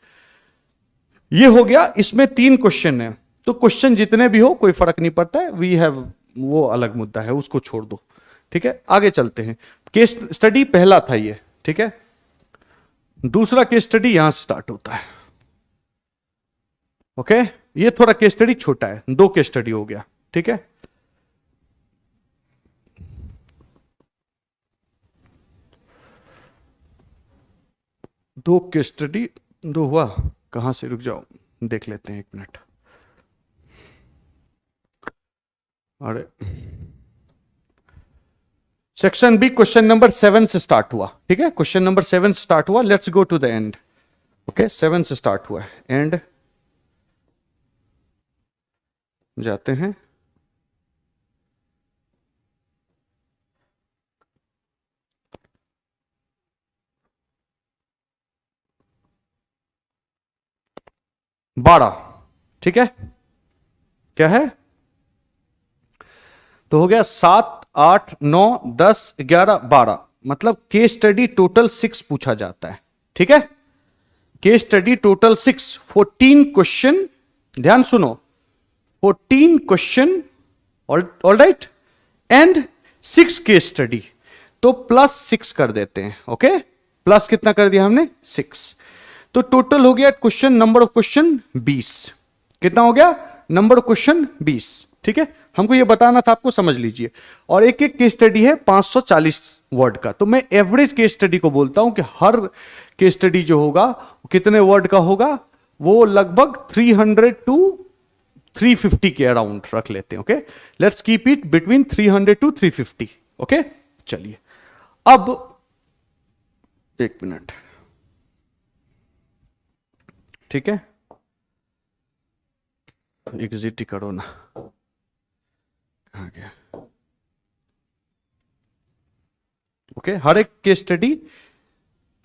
ये हो गया, इसमें 3 क्वेश्चन है, तो क्वेश्चन जितने भी हो कोई फर्क नहीं पड़ता है, वी हैव, वो अलग मुद्दा है, उसको छोड़ दो। ठीक है, आगे चलते हैं। केस स्टडी पहला था ये। ठीक है, दूसरा केस स्टडी यहां से स्टार्ट होता है। ओके, ये थोड़ा केस स्टडी छोटा है, 2 केस स्टडी हो गया। ठीक है, दो केस स्टडी, 2 हुआ। कहां से, रुक जाओ देख लेते हैं 1 मिनट। अरे, सेक्शन बी क्वेश्चन नंबर 7 से स्टार्ट हुआ। ठीक है, क्वेश्चन नंबर 7 से स्टार्ट हुआ। Let's go to the end. Okay, 7 से स्टार्ट हुआ है, एंड जाते हैं। बारह। ठीक है, क्या है? तो हो गया 7 8 9 10 11 12, मतलब केस स्टडी टोटल 6 पूछा जाता है। ठीक है, केस स्टडी टोटल 6, 14 क्वेश्चन। ध्यान सुनो, 14 question, all right, and 6 case study. तो +6 कर देते हैं। ओके, प्लस कितना कर दिया हमने? 6। तो टोटल हो गया क्वेश्चन, नंबर ऑफ क्वेश्चन 20। कितना हो गया? Number of question 20। ठीक है, हमको ये बताना था आपको, समझ लीजिए। और एक एक केस स्टडी है 540 वर्ड का। तो मैं एवरेज केस स्टडी को बोलता हूं कि हर केस स्टडी जो होगा कितने वर्ड का होगा? वो लगभग 300 टू 350 के अराउंड रख लेते हैं। Okay, let's keep it between 300 to 350। Okay, चलिए अब 1 मिनट। ठीक है, एग्जिट ही करो ना, कहां गया? ओके, हर एक केस स्टडी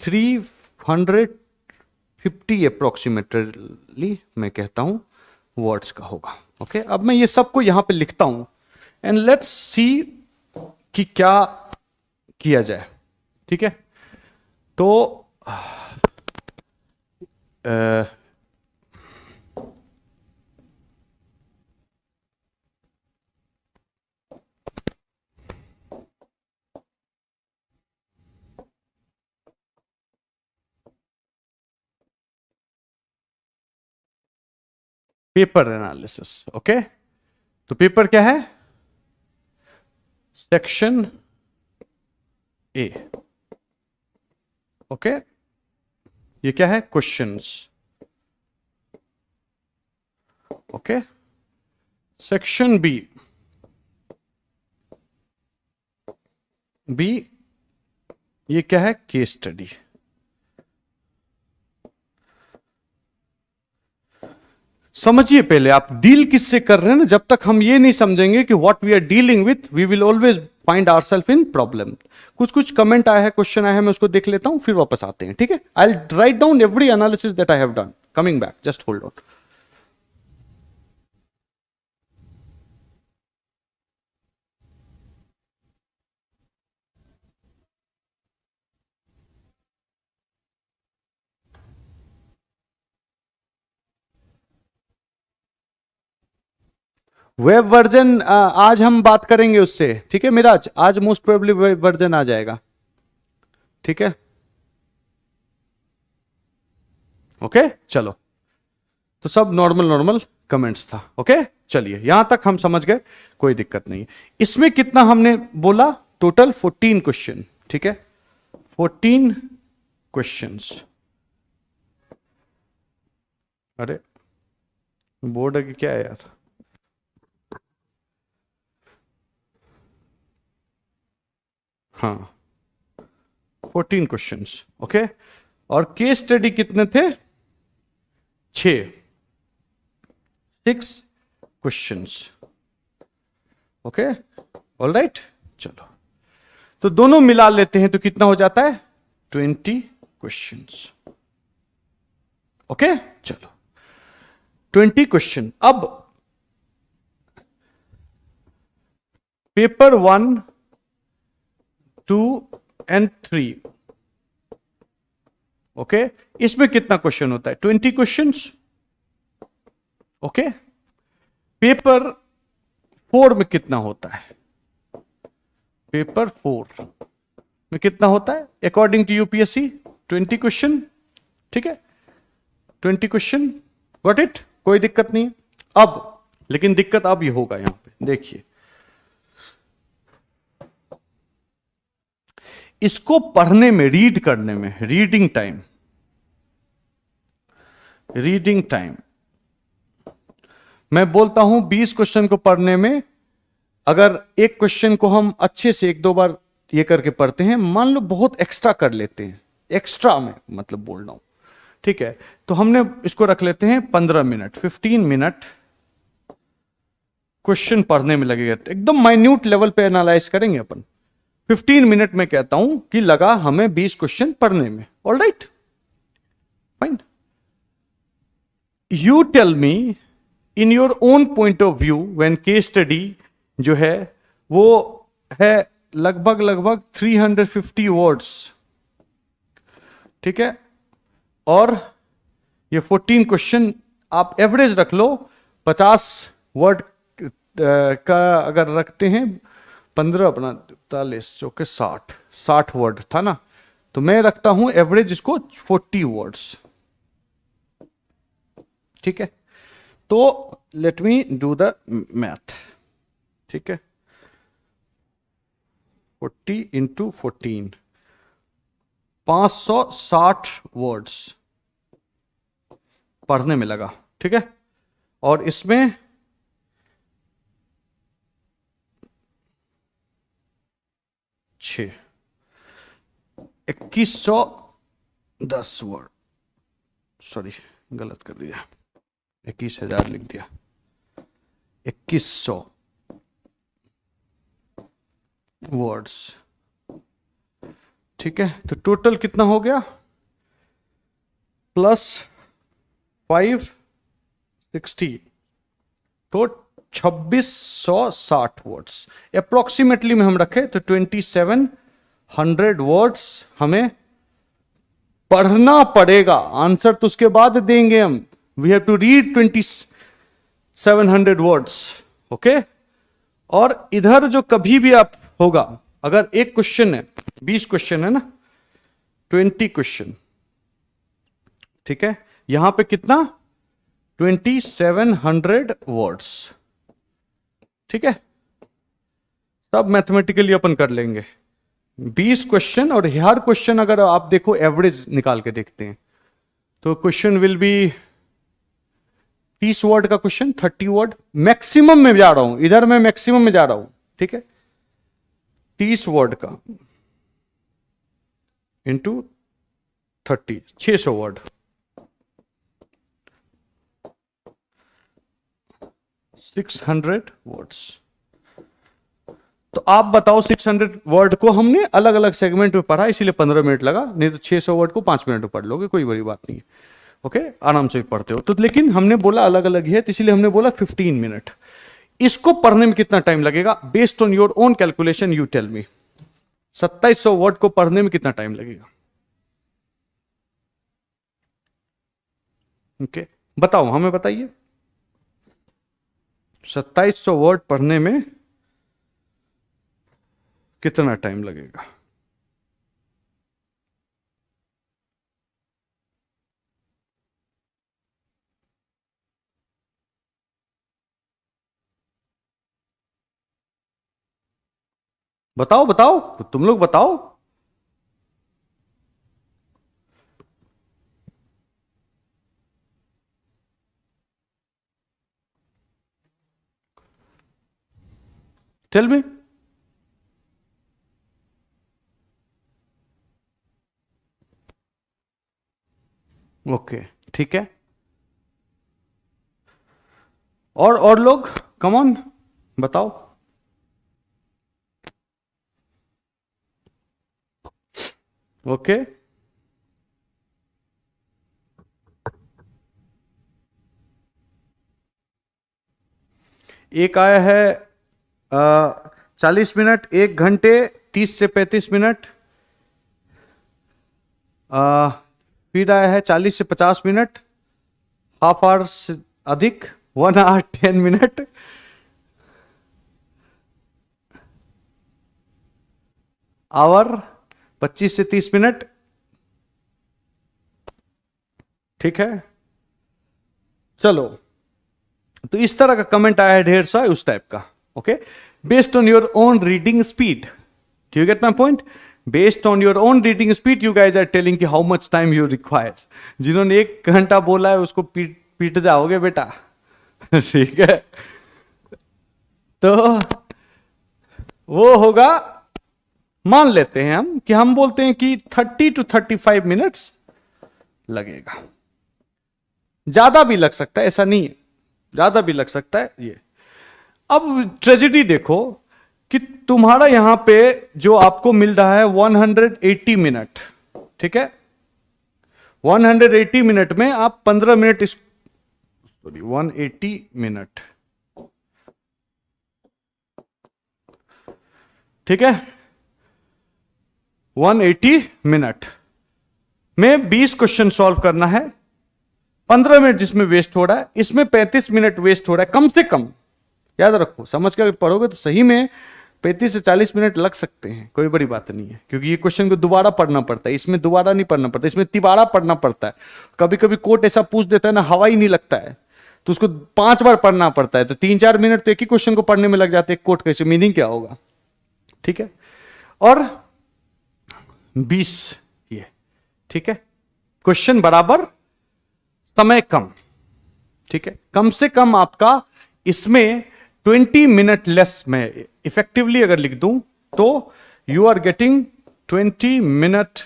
350 अप्रोक्सीमेटली मैं कहता हूं वर्ड्स का होगा। ओके, अब मैं ये सबको यहां पे लिखता हूं, एंड लेट्स सी कि क्या किया जाए। ठीक है, तो पेपर एनालिसिस। ओके, तो पेपर क्या है? Section A. ओके, ये क्या है? Questions. Okay, section B. B ये क्या है? Case study. समझिए पहले आप डील किससे कर रहे हैं ना। जब तक हम ये नहीं समझेंगे कि what we are dealing with, we will always find ourself in problem. कुछ कुछ कमेंट आया है, क्वेश्चन आया है, मैं उसको देख लेता हूं, फिर वापस आते हैं। ठीक है, I write down every analysis that I have done. Coming back, just hold on. Web version आज हम बात करेंगे उससे। ठीक है मिराज, आज मोस्ट प्रोबेबली वेब वर्जन आ जाएगा। ठीक है, ओके चलो, तो सब नॉर्मल नॉर्मल कमेंट्स था। ओके चलिए, यहां तक हम समझ गए, कोई दिक्कत नहीं। इसमें कितना हमने बोला? Total 14 question. ठीक है, 14 क्वेश्चंस। अरे बोर्ड है कि क्या है यार? हाँ, 14 क्वेश्चंस। ओके, और केस स्टडी कितने थे? 6 क्वेश्चंस। ओके, ऑल राइट, चलो तो दोनों मिला लेते हैं तो कितना हो जाता है? 20 क्वेश्चंस। ओके चलो, 20 क्वेश्चन। अब पेपर 1, 2 एंड 3। ओके, इसमें कितना क्वेश्चन होता है? 20 क्वेश्चंस। ओके, पेपर 4 में कितना होता है? पेपर 4 में कितना होता है अकॉर्डिंग टू यूपीएससी? 20 क्वेश्चन। ठीक है, 20 क्वेश्चन, गॉट इट, कोई दिक्कत नहीं है। अब लेकिन दिक्कत अब ये होगा, यहां पे देखिए, इसको पढ़ने में, रीड करने में, रीडिंग टाइम मैं बोलता हूं 20 क्वेश्चन को पढ़ने में, अगर एक क्वेश्चन को हम अच्छे से 1-2 बार ये करके पढ़ते हैं, मान लो बहुत एक्स्ट्रा कर लेते हैं, एक्स्ट्रा में मतलब बोल रहा हूं, ठीक है, तो हमने इसको रख लेते हैं 15 मिनट, 15 मिनट क्वेश्चन पढ़ने में लगेगा। एकदम माइन्यूट लेवल पे एनालाइज करेंगे अपन। 15 मिनट में कहता हूं कि लगा हमें 20 क्वेश्चन पढ़ने में। All right, fine. You tell me in your own point of view, when case study जो है वो है लगभग 350 वर्ड्स। ठीक है, और ये 14 क्वेश्चन आप एवरेज रख लो, 50 वर्ड का अगर रखते हैं, 15 अपना 43 चौके 60 वर्ड था ना, तो मैं रखता हूं एवरेज इसको 40 वर्ड्स। ठीक है, तो let me do the math. ठीक है, 40 इंटू 14, 560 वर्ड्स पढ़ने में लगा। ठीक है, और इसमें 2110 वर्ड, सॉरी गलत कर दिया, 21,000 लिख दिया, 2100 वर्ड्स। ठीक है, तो टोटल कितना हो गया? प्लस 560, तो 2660 वर्ड्स अप्रोक्सीमेटली में हम रखे, तो 2700 वर्ड्स हमें पढ़ना पड़ेगा, आंसर तो उसके बाद देंगे हम। We have to read 2700 words, okay. और इधर जो कभी भी आप होगा, अगर एक क्वेश्चन है, 20 क्वेश्चन है ना, 20 क्वेश्चन, ठीक है, यहां पे कितना 2700 वर्ड्स, ठीक है। सब मैथमेटिकली अपन कर लेंगे। 20 क्वेश्चन, और हर क्वेश्चन अगर आप देखो एवरेज निकाल के देखते हैं तो क्वेश्चन विल बी 30 वर्ड का क्वेश्चन, 30 वर्ड मैक्सिमम में जा रहा हूं, इधर मैं मैक्सिमम में जा रहा हूं, ठीक है। 30 वर्ड का इंटू 30, 600 वर्ड, 600 वर्ड्स। तो आप बताओ, 600 वर्ड को हमने अलग अलग सेगमेंट में पढ़ा, इसीलिए 15 मिनट लगा, नहीं तो 600 वर्ड को 5 मिनट में पढ़ लोगे, कोई बड़ी बात नहीं है, ओके, आराम से भी पढ़ते हो तो। लेकिन हमने बोला अलग अलग है, तो इसीलिए हमने बोला 15 मिनट। इसको पढ़ने में कितना टाइम लगेगा, based on your own calculation you tell me. 2700 word को पढ़ने में कितना टाइम लगेगा, ओके, बताओ, हमें बताइए। 2700 वर्ड पढ़ने में कितना टाइम लगेगा? बताओ बताओ, तुम लोग बताओ। Tell me. ओके, ठीक है। और लोग, कम ऑन, बताओ। ओके, एक आया है 40 मिनट, 1 घंटे 30 से 35 मिनट, फिर आया है 40 से 50 मिनट, हाफ आवर से अधिक, 1 आवर 10 मिनट, आवर 25 से 30 मिनट, ठीक है। चलो, तो इस तरह का कमेंट आया है ढेर सा, उस टाइप का, okay. Based on your own reading speed, do you get my point? Based on your own reading speed you guys are telling कि how much time you require. जिन्होंने 1 घंटा बोला है उसको पीट पीट जाओगे बेटा। ठीक है, तो वो होगा, मान लेते हैं हम कि हम बोलते हैं कि 30 to 35 मिनट्स लगेगा। ज्यादा भी लग सकता है, ऐसा नहीं है, ज्यादा भी लग सकता है ये। अब ट्रेजेडी देखो कि तुम्हारा यहां पे जो आपको मिल रहा है 180 मिनट, ठीक है। 180 मिनट में आप 15 मिनट, सॉरी 180 मिनट, ठीक है। 180 मिनट में 20 क्वेश्चन सॉल्व करना है, 15 मिनट जिसमें वेस्ट हो रहा है, इसमें 35 मिनट वेस्ट हो रहा है कम से कम। याद रखो, समझ कर पढ़ोगे तो सही में 35 से 40 मिनट लग सकते हैं, कोई बड़ी बात नहीं है, क्योंकि ये क्वेश्चन को दोबारा पढ़ना पड़ता है, इसमें दोबारा नहीं पढ़ना पड़ता, इसमें तिबारा पढ़ना पड़ता है। कभी कभी कोट ऐसा पूछ देता है ना, हवा ही नहीं लगता है, तो उसको 5 बार पढ़ना पड़ता है, तो 3-4 मिनट तो एक ही क्वेश्चन को पढ़ने में लग जाते हैं, कोट कैसे, मीनिंग क्या होगा, ठीक है। और 20 ये, ठीक है, क्वेश्चन बराबर समय कम, ठीक है। कम से कम आपका इसमें 20 मिनट लेस, में इफेक्टिवली अगर लिख दूं तो you are getting 20 minute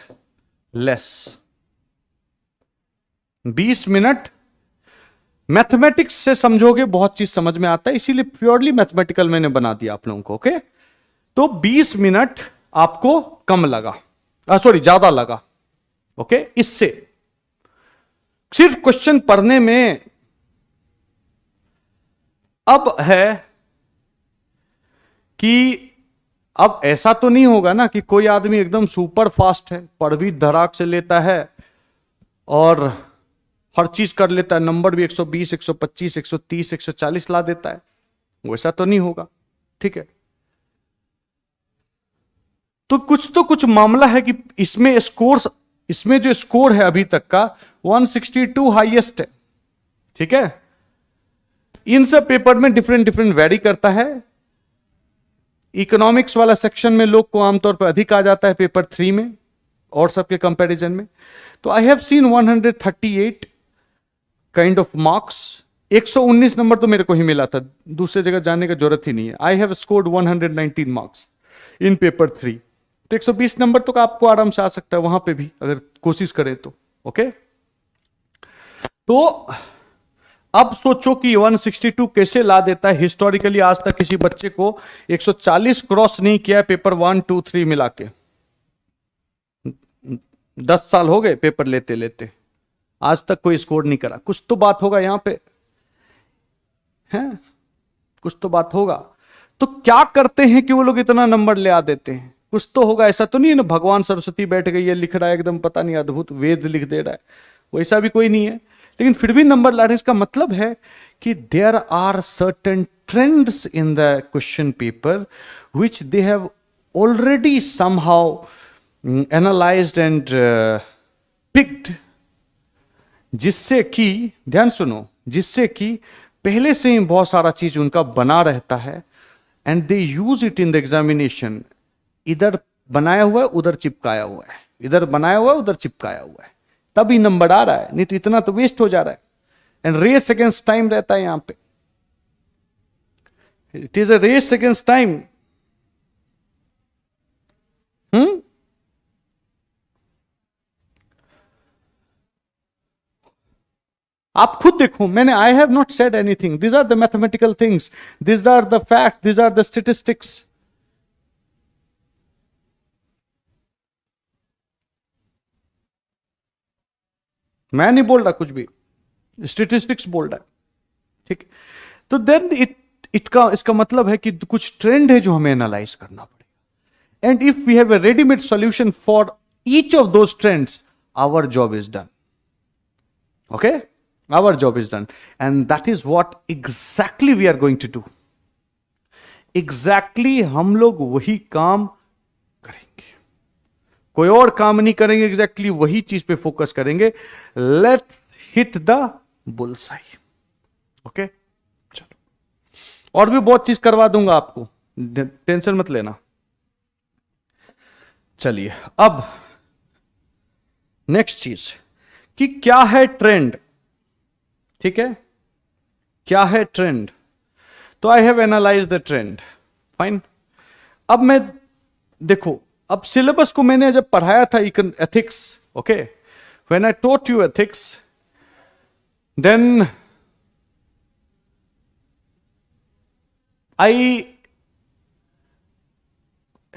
less, 20 minute. Mathematics से समझोगे बहुत चीज समझ में आता है, इसीलिए प्योरली मैथमेटिकल मैंने बना दिया आप लोगों को, ओके। तो 20 मिनट आपको कम लगा, सॉरी ज्यादा लगा, ओके। इससे सिर्फ क्वेश्चन पढ़ने में अब है कि अब ऐसा तो नहीं होगा ना कि कोई आदमी एकदम सुपर फास्ट है, पढ़ भी धड़ाक से लेता है और हर चीज कर लेता है, नंबर भी 120, 125, 130, 140 ला देता है, वैसा तो नहीं होगा। ठीक है, तो कुछ मामला है कि इसमें स्कोर्स, इसमें जो स्कोर है अभी तक का 162 हाईएस्ट है। ठीक है, इन सब पेपर में डिफरेंट डिफरेंट वेरी करता है। इकोनॉमिक्स वाला सेक्शन में लोग को आमतौर पर अधिक आ जाता है पेपर 3 में और सबके कंपैरिजन में। तो आई have scene 138 kind of marks. 119 number तो मेरे को ही मिला था, दूसरे जगह जाने की जरूरत ही नहीं है। I have scored 119 marks in paper 3। तो 120 नंबर तो आपको आराम से आ सकता है वहां पे भी, अगर कोशिश करें तो। ओके, तो अब सोचो कि 162 कैसे ला देता है। हिस्टोरिकली आज तक किसी बच्चे को 140 क्रॉस नहीं किया है पेपर 1, 2, 3 मिला के। 10 साल हो गए पेपर लेते लेते, आज तक कोई स्कोर नहीं करा। कुछ तो बात होगा यहां पे, है कुछ तो बात होगा। तो क्या करते हैं कि वो लोग इतना नंबर ले आ देते हैं? कुछ तो होगा, ऐसा तो नहीं है ना भगवान सरस्वती बैठ गई है लिख रहा है एकदम पता नहीं अद्भुत वेद लिख दे रहा है, वैसा भी कोई नहीं है। लेकिन फिर भी नंबर ला रहे, इसका मतलब है कि there are certain trends in the question paper which they have already somehow analysed and picked, जिससे कि ध्यान सुनो, जिससे कि पहले से ही बहुत सारा चीज उनका बना रहता है and they use it in the examination. इधर बनाया हुआ है उधर चिपकाया हुआ है, इधर बनाया हुआ है उधर चिपकाया हुआ है, तभी नंबर आ रहा है, नहीं तो इतना तो वेस्ट हो जा रहा है। एंड रेस अगेंस्ट टाइम रहता है यहां पे, it is a race against time. आप खुद देखो, मैंने I have not said anything, these are the mathematical things, these are the fact, these are the statistics. मैं नहीं बोल रहा कुछ भी, स्टेटिस्टिक्स बोल रहा है। ठीक, तो देन इसका मतलब है कि कुछ ट्रेंड है जो हमें एनालाइज करना पड़ेगा। And if we have a readymade solution for each of those trends, our job is done. Okay, our job is done, and that is what exactly we are going to do. Exactly हम लोग वही काम करेंगे, कोई और काम नहीं करेंगे, एग्जैक्टली वही चीज पे फोकस करेंगे। Let's hit the bullseye. Okay, चलो, और भी बहुत चीज करवा दूंगा आपको, टेंशन मत लेना। चलिए, अब नेक्स्ट चीज कि क्या है ट्रेंड। ठीक है, क्या है ट्रेंड? तो I have analyse the trend, fine. अब मैं देखो, अब सिलेबस को मैंने जब पढ़ाया था ethics, okay, when I taught you ethics, then I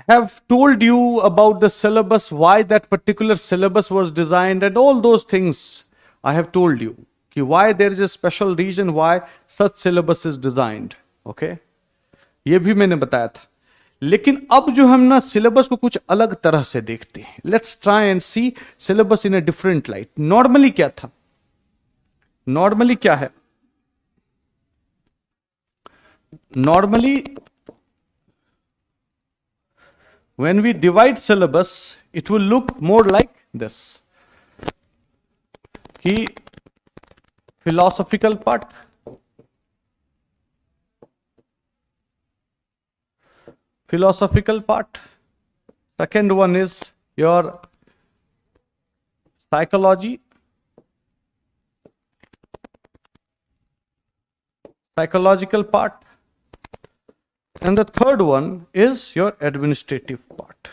have told you about the syllabus, why that particular syllabus was designed, and all those things I have told you. कि why there is a special reason why such syllabus is designed. Okay? ये भी मैंने बताया था। लेकिन अब जो हम ना सिलेबस को कुछ अलग तरह से देखते हैं, let's try and see syllabus in a different light. Normally क्या था? नॉर्मली क्या है? Normally, when we divide syllabus, it will look more like this. कि philosophical part, second one is your psychological part, and the third one is your administrative part.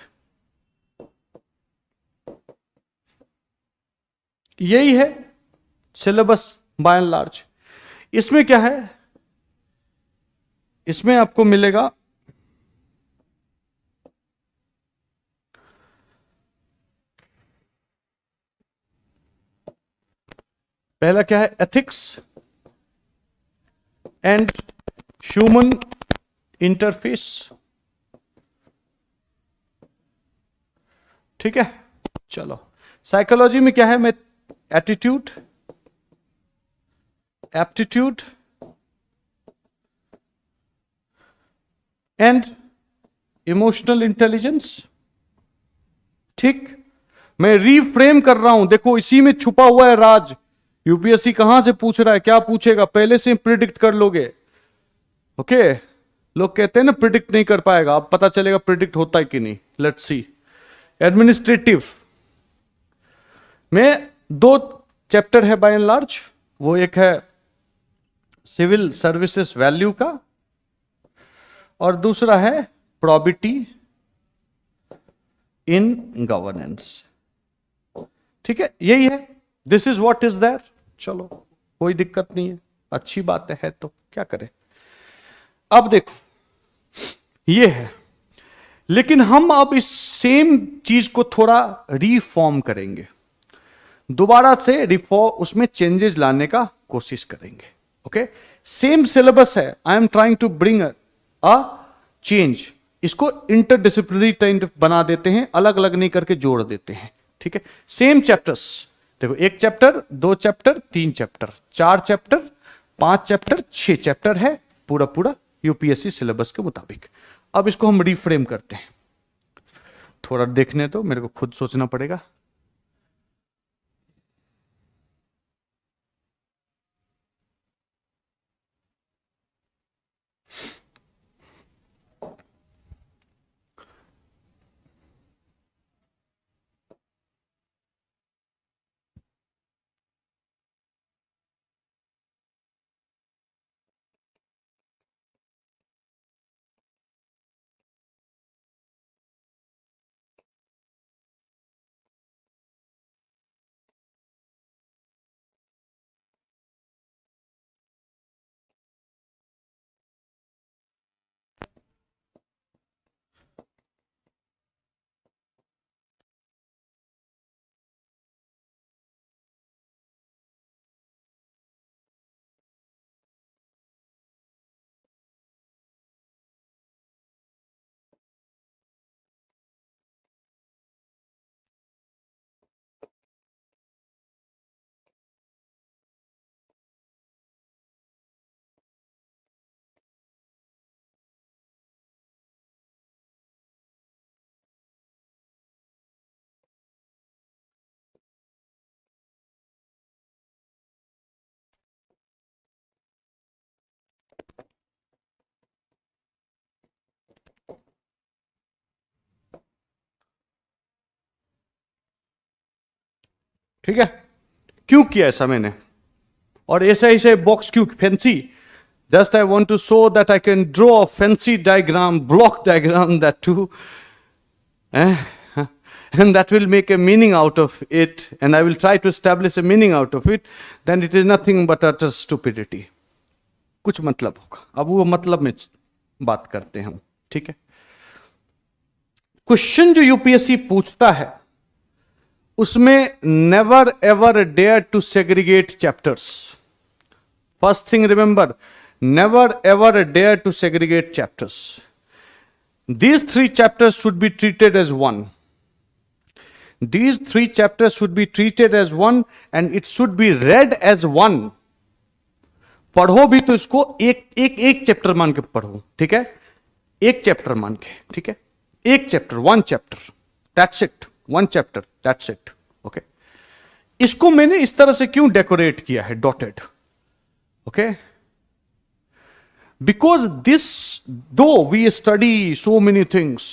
यही है syllabus bye and large. इसमें क्या है? इसमें आपको मिलेगा पहला क्या है? Ethics and human interface. ठीक है, चलो। साइकोलॉजी में क्या है? मैं attitude, aptitude and emotional intelligence. ठीक, मैं रीफ्रेम कर रहा हूं, देखो इसी में छुपा हुआ है राज। यूपीएससी कहां से पूछ रहा है, क्या पूछेगा, पहले से प्रिडिक्ट कर लोगे। ओके, लोग कहते हैं ना प्रिडिक्ट नहीं कर पाएगा, अब पता चलेगा प्रिडिक्ट होता है कि नहीं। Let's see. एडमिनिस्ट्रेटिव में 2 चैप्टर है बाय एंड लार्ज, वो एक है सिविल सर्विसेज वैल्यू का और दूसरा है प्रोबिटी इन गवर्नेंस। ठीक है, यही है, this is what is there. चलो कोई दिक्कत नहीं है, अच्छी बात है तो क्या करें। अब देखो ये है, लेकिन हम अब इस सेम चीज को थोड़ा रिफॉर्म करेंगे, दोबारा से रिफॉर्म, उसमें चेंजेस लाने का कोशिश करेंगे। ओके, सेम सिलेबस है, I am trying to bring a change, इसको इंटरडिसिप्लिनरी टाइप बना देते हैं, अलग अलग नहीं करके जोड़ देते हैं। ठीक है, सेम चैप्टर्स, देखो 1 chapter, 2 chapter, 3 chapter, 4 chapter, 5 chapter, 6 chapter है पूरा पूरा यूपीएससी सिलेबस के मुताबिक। अब इसको हम रिफ्रेम करते हैं, थोड़ा देखने तो मेरे को खुद सोचना पड़ेगा। ठीक है, क्यों किया ऐसा मैंने, और ऐसा ऐसे बॉक्स क्यों fancy, just I want to show that I can draw a fancy diagram, block diagram, that too and that will make a meaning out of it, and I will try to establish a meaning out of it, then it is nothing but utter stupidity. कुछ मतलब होगा, अब वो मतलब में बात करते हैं हम। ठीक है, क्वेश्चन जो यूपीएससी पूछता है उसमें never ever dare to segregate chapters. First thing remember, never ever dare to segregate chapters. These 3 chapters should be treated as one. These 3 chapters should be treated as one and it should be read as one. पढ़ो भी तो इसको एक chapter मान के पढ़ो। ठीक है, एक चैप्टर मान के, ठीक है, एक chapter, 1 chapter, that's it, 1 chapter, that's it. Okay, इसको मैंने इस तरह से क्यों डेकोरेट किया है, dotted. Okay, because this, though we study so many things,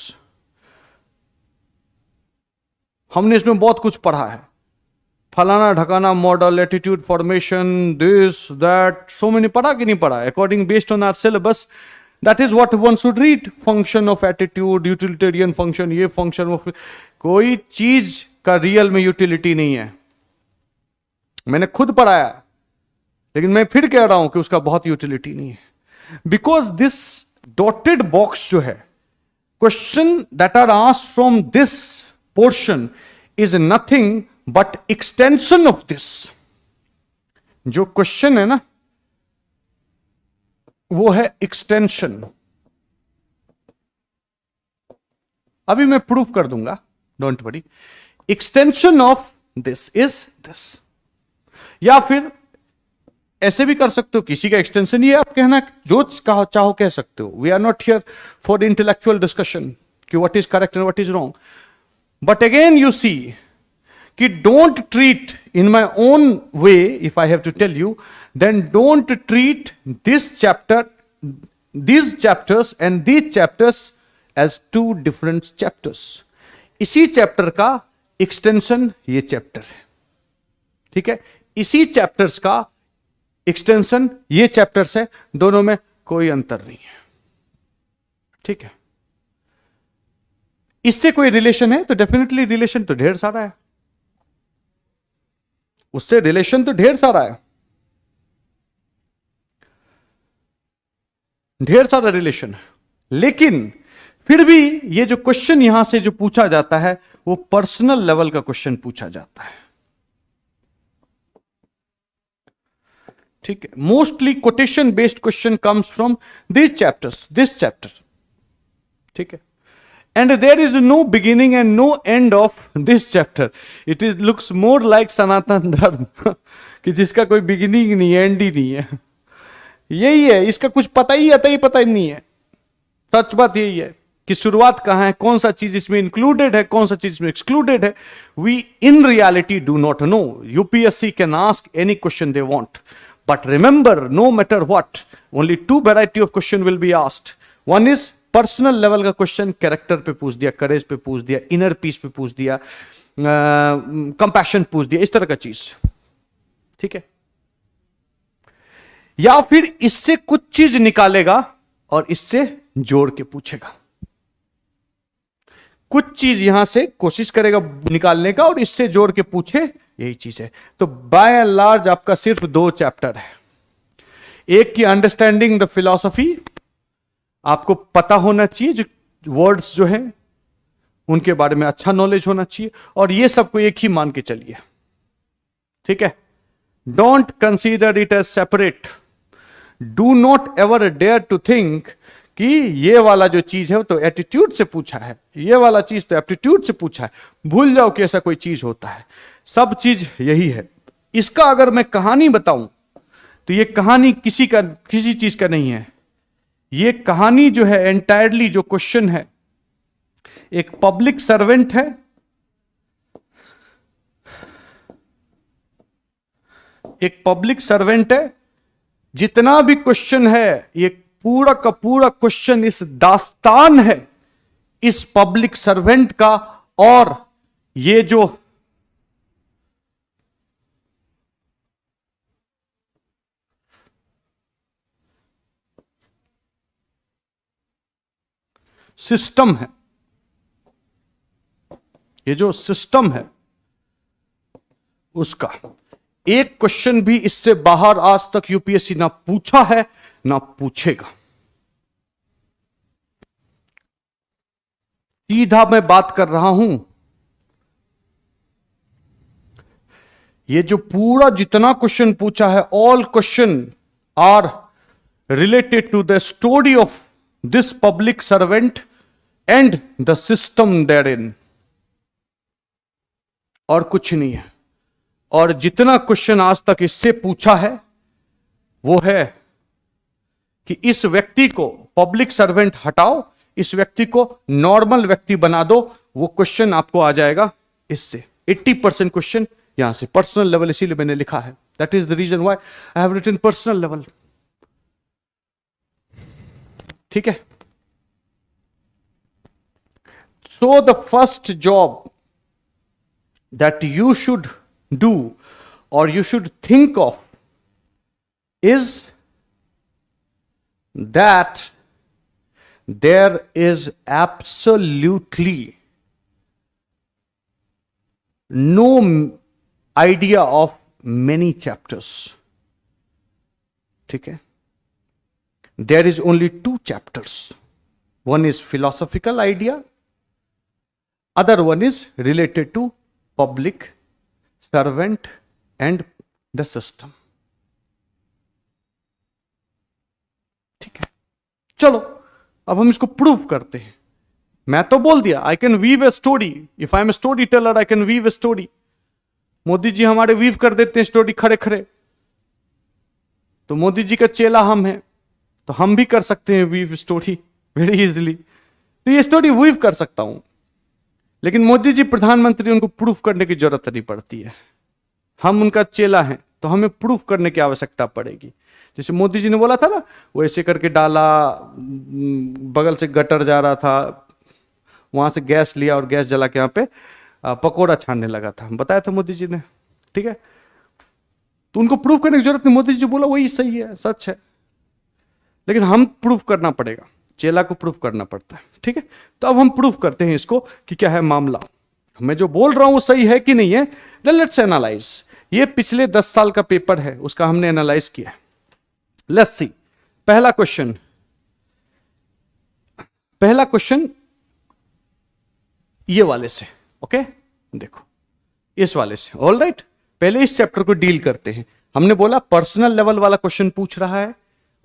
हमने इसमें बहुत कुछ पढ़ा है, फलाना ढकाना model, attitude formation, this that, so many पढ़ा कि नहीं पढ़ा, according based on our syllabus, that is what one should read. Function of attitude, utilitarian function, ये फंक्शन ऑफ, कोई चीज का रियल में यूटिलिटी नहीं है, मैंने खुद पढ़ाया, लेकिन मैं फिर कह रहा हूं कि उसका बहुत यूटिलिटी नहीं है। बिकॉज दिस डॉटेड बॉक्स जो है, question that are asked from this portion is nothing but extension of this. जो क्वेश्चन है ना वो है एक्सटेंशन। अभी मैं प्रूफ कर दूंगा, don't worry. Extension of this is this. या फिर ऐसे भी कर सकते हो, किसी का एक्सटेंशन ये आप कहना जो चाहो कह सकते हो। We are not here for intellectual discussion कि what is correct and what is wrong, but again you see कि don't treat in my own way, if I have to tell you, then don't treat this chapter, these chapters and these chapters as two different chapters। इसी chapter का extension ये chapter है, ठीक है, इसी chapters का extension ये chapters है, दोनों में कोई अंतर नहीं है, ठीक है। इससे कोई रिलेशन है तो डेफिनेटली रिलेशन तो ढेर सारा है, उससे रिलेशन तो ढेर सारा है, ढेर सारा रिलेशन है। लेकिन फिर भी ये जो क्वेश्चन यहां से जो पूछा जाता है वो पर्सनल लेवल का क्वेश्चन पूछा जाता है, ठीक है। Mostly quotation based question comes from this chapters, this chapter, ठीक है। And there is no beginning and no end of this chapter. It is looks more like Sanatan Dharma कि जिसका कोई बिगिनिंग नहीं है, एंड ही नहीं है, यही है, इसका कुछ पता ही आता ही पता ही नहीं है। सच बात यही है कि शुरुआत कहां है, कौन सा चीज इसमें इंक्लूडेड है, कौन सा चीज इसमें एक्सक्लूडेड है, we in reality do not know. UPSC can ask any question they want, but remember no matter what, only two variety of question will be asked. One is personal level का question, character पे पूछ दिया, करेज पे पूछ दिया, inner peace पे पूछ दिया, कंपैशन पूछ दिया, इस तरह का चीज, ठीक है। या फिर इससे कुछ चीज निकालेगा और इससे जोड़ के पूछेगा, कुछ चीज यहां से कोशिश करेगा निकालने का और इससे जोड़ के पूछे, यही चीज है। तो बाय एंड लार्ज आपका सिर्फ दो चैप्टर है, एक की अंडरस्टैंडिंग द फिलॉसफी, आपको पता होना चाहिए, जो वर्ड्स जो हैं उनके बारे में अच्छा नॉलेज होना चाहिए, और ये सबको एक ही मान के चलिए, ठीक है। Don't consider it as separate, do not ever dare to think कि ये वाला जो चीज है वो तो एटीट्यूड से पूछा है, ये वाला चीज तो एप्टीट्यूड से पूछा है, भूल जाओ कि ऐसा कोई चीज होता है। सब चीज यही है। इसका अगर मैं कहानी बताऊं तो ये कहानी किसी चीज का नहीं है, ये कहानी जो है एंटायरली जो क्वेश्चन है, एक पब्लिक सर्वेंट है, एक पब्लिक सर्वेंट है, जितना भी क्वेश्चन है ये पूरा का पूरा क्वेश्चन इस दास्तान है इस पब्लिक सर्वेंट का, और ये जो सिस्टम है, ये जो सिस्टम है उसका एक क्वेश्चन भी इससे बाहर आज तक यूपीएससी ना पूछा है ना पूछेगा। सीधा मैं बात कर रहा हूं, ये जो पूरा जितना क्वेश्चन पूछा है, all question are related to the story of this public servant and the system there in, और कुछ नहीं है। और जितना क्वेश्चन आज तक इससे पूछा है वो है कि इस व्यक्ति को पब्लिक सर्वेंट हटाओ, इस व्यक्ति को नॉर्मल व्यक्ति बना दो, वो क्वेश्चन आपको आ जाएगा इससे। 80% क्वेश्चन यहां से पर्सनल लेवल, इसीलिए मैंने लिखा है, that is the reason why I have written personal level, ठीक है। So the first job that you should do or you should think of is that there is absolutely no idea of many chapters, ठीक है। There is only 2 chapters, one is philosophical idea, other one is related to public servant and the system, ठीक है। चलो अब हम इसको prove करते हैं। मैं तो बोल दिया I can weave a story, if I am a story teller I can weave a story. Modi ji हमारे वीव कर देते हैं स्टोरी खड़े खड़े, तो मोदी जी का चेला हम हैं, तो हम भी कर सकते हैं वीव स्टोरी वेरी इजीली। तो ये स्टोरी वीव कर सकता हूं, लेकिन मोदी जी प्रधानमंत्री, उनको प्रूफ करने की जरूरत नहीं पड़ती है। हम उनका चेला हैं तो हमें प्रूफ करने की आवश्यकता पड़ेगी। जैसे मोदी जी ने बोला था ना, वो ऐसे करके डाला, बगल से गटर जा रहा था, वहां से गैस लिया और गैस जला के यहाँ पे पकोड़ा छानने लगा था, बताया था मोदी जी ने, ठीक है। तो उनको प्रूफ करने की जरूरत नहीं, मोदी जी बोला वही सही है, सच है। लेकिन हम प्रूफ करना पड़ेगा, चेला को प्रूफ करना पड़ता है, ठीक है। तो अब हम प्रूफ करते हैं इसको कि क्या है मामला, मैं जो बोल रहा हूं वो सही है कि नहीं है। Then let's analyse. ये पिछले 10 साल का पेपर है, उसका हमने एनालाइज किया। Let's see. पहला क्वेश्चन ये वाले से, ओके देखो इस वाले से, ऑल राइट। पहले इस चैप्टर को डील करते हैं। हमने बोला पर्सनल लेवल वाला क्वेश्चन पूछ रहा है,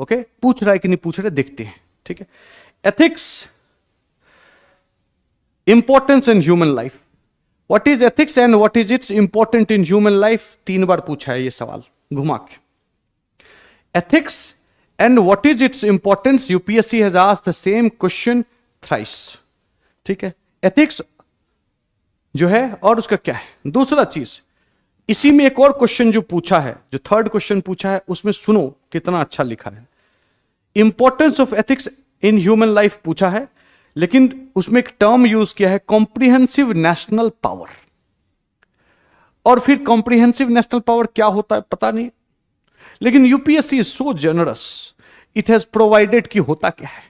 ओके पूछ रहा है कि नहीं पूछ रहा है देखते हैं, ठीक है। Ethics, importance in human life. What is ethics and what is it's important in human life, 3 बार पूछा है ये सवाल घुमा के। Ethics and what is its importance, UPSC has asked the same question thrice, ठीक है। एथिक्स जो है और उसका क्या है। दूसरा चीज, इसी में एक और क्वेश्चन जो पूछा है, जो थर्ड क्वेश्चन पूछा है, उसमें सुनो कितना अच्छा लिखा है। Importance of ethics in human life पूछा है, लेकिन उसमें एक टर्म यूज किया है कॉम्प्रिहेंसिव नेशनल पावर। और फिर कॉम्प्रिहेंसिव नेशनल पावर क्या होता है पता नहीं, लेकिन UPSC is so generous, it has provided कि होता क्या है।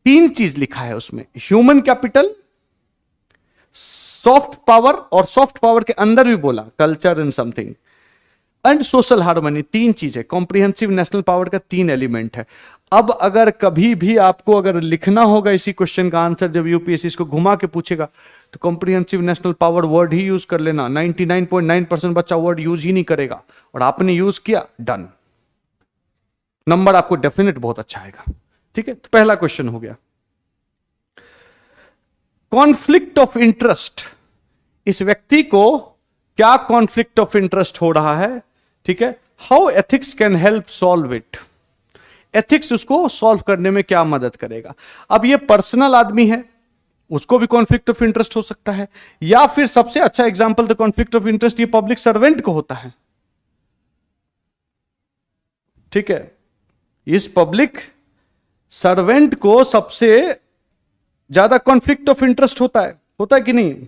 3 चीज लिखा है उसमें, ह्यूमन कैपिटल, सॉफ्ट पावर, और सॉफ्ट पावर के अंदर भी बोला culture and something, and social harmony. 3 चीज है, कॉम्प्रिहेंसिव नेशनल पावर का 3 एलिमेंट है। अब अगर कभी भी आपको अगर लिखना होगा इसी क्वेश्चन का आंसर, जब यूपीएससी इसको घुमा के पूछेगा, तो कॉम्प्रिहेंसिव नेशनल पावर वर्ड ही यूज कर लेना। 99.9% बच्चा वर्ड यूज ही नहीं करेगा, और आपने यूज किया, डन, नंबर आपको डेफिनेट बहुत अच्छा आएगा, ठीक है। तो पहला क्वेश्चन हो गया। कॉन्फ्लिक्ट ऑफ इंटरेस्ट, इस व्यक्ति को क्या कॉन्फ्लिक्ट ऑफ इंटरेस्ट हो रहा है, ठीक है। How ethics can help solve it, ethics उसको सॉल्व करने में क्या मदद करेगा। अब ये पर्सनल आदमी है, उसको भी कॉन्फ्लिक्ट ऑफ इंटरेस्ट हो सकता है, या फिर सबसे अच्छा example the conflict of interest ये पब्लिक सर्वेंट को होता है, ठीक है। इस पब्लिक सर्वेंट को सबसे ज्यादा कॉन्फ्लिक्ट ऑफ इंटरेस्ट होता है कि नहीं।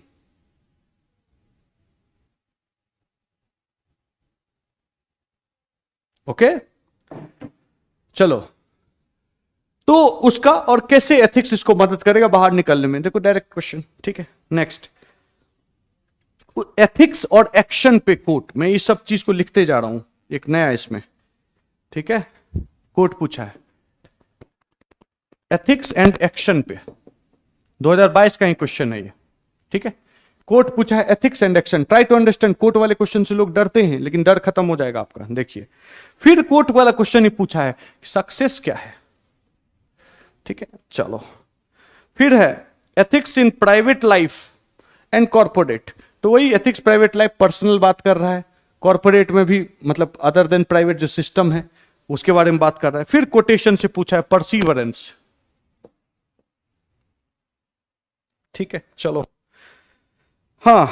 ओके चलो, तो उसका और कैसे एथिक्स इसको मदद करेगा बाहर निकलने में, देखो डायरेक्ट क्वेश्चन, ठीक है। नेक्स्ट, एथिक्स और एक्शन पे कोट, मैं इस सब चीज को लिखते जा रहा हूं, एक नया इसमें, ठीक है। कोट पूछा है एथिक्स एंड एक्शन पे, 2022 का ही क्वेश्चन है ये, ठीक है। कोट पूछा है ethics and action, try to understand. Quote वाले क्वेश्चन से लोग डरते हैं, लेकिन डर खत्म हो जाएगा आपका, देखिए। फिर कोट वाला क्वेश्चन ही पूछा है सक्सेस क्या है, ठीक है। चलो, फिर है ethics in private life and corporate, तो वही एथिक्स प्राइवेट लाइफ, पर्सनल बात कर रहा है, कॉर्पोरेट में भी मतलब अदर देन प्राइवेट जो सिस्टम है उसके बारे में बात कर रहा है। फिर कोटेशन से पूछा है परसीवरेंस, ठीक है। चलो, हाँ,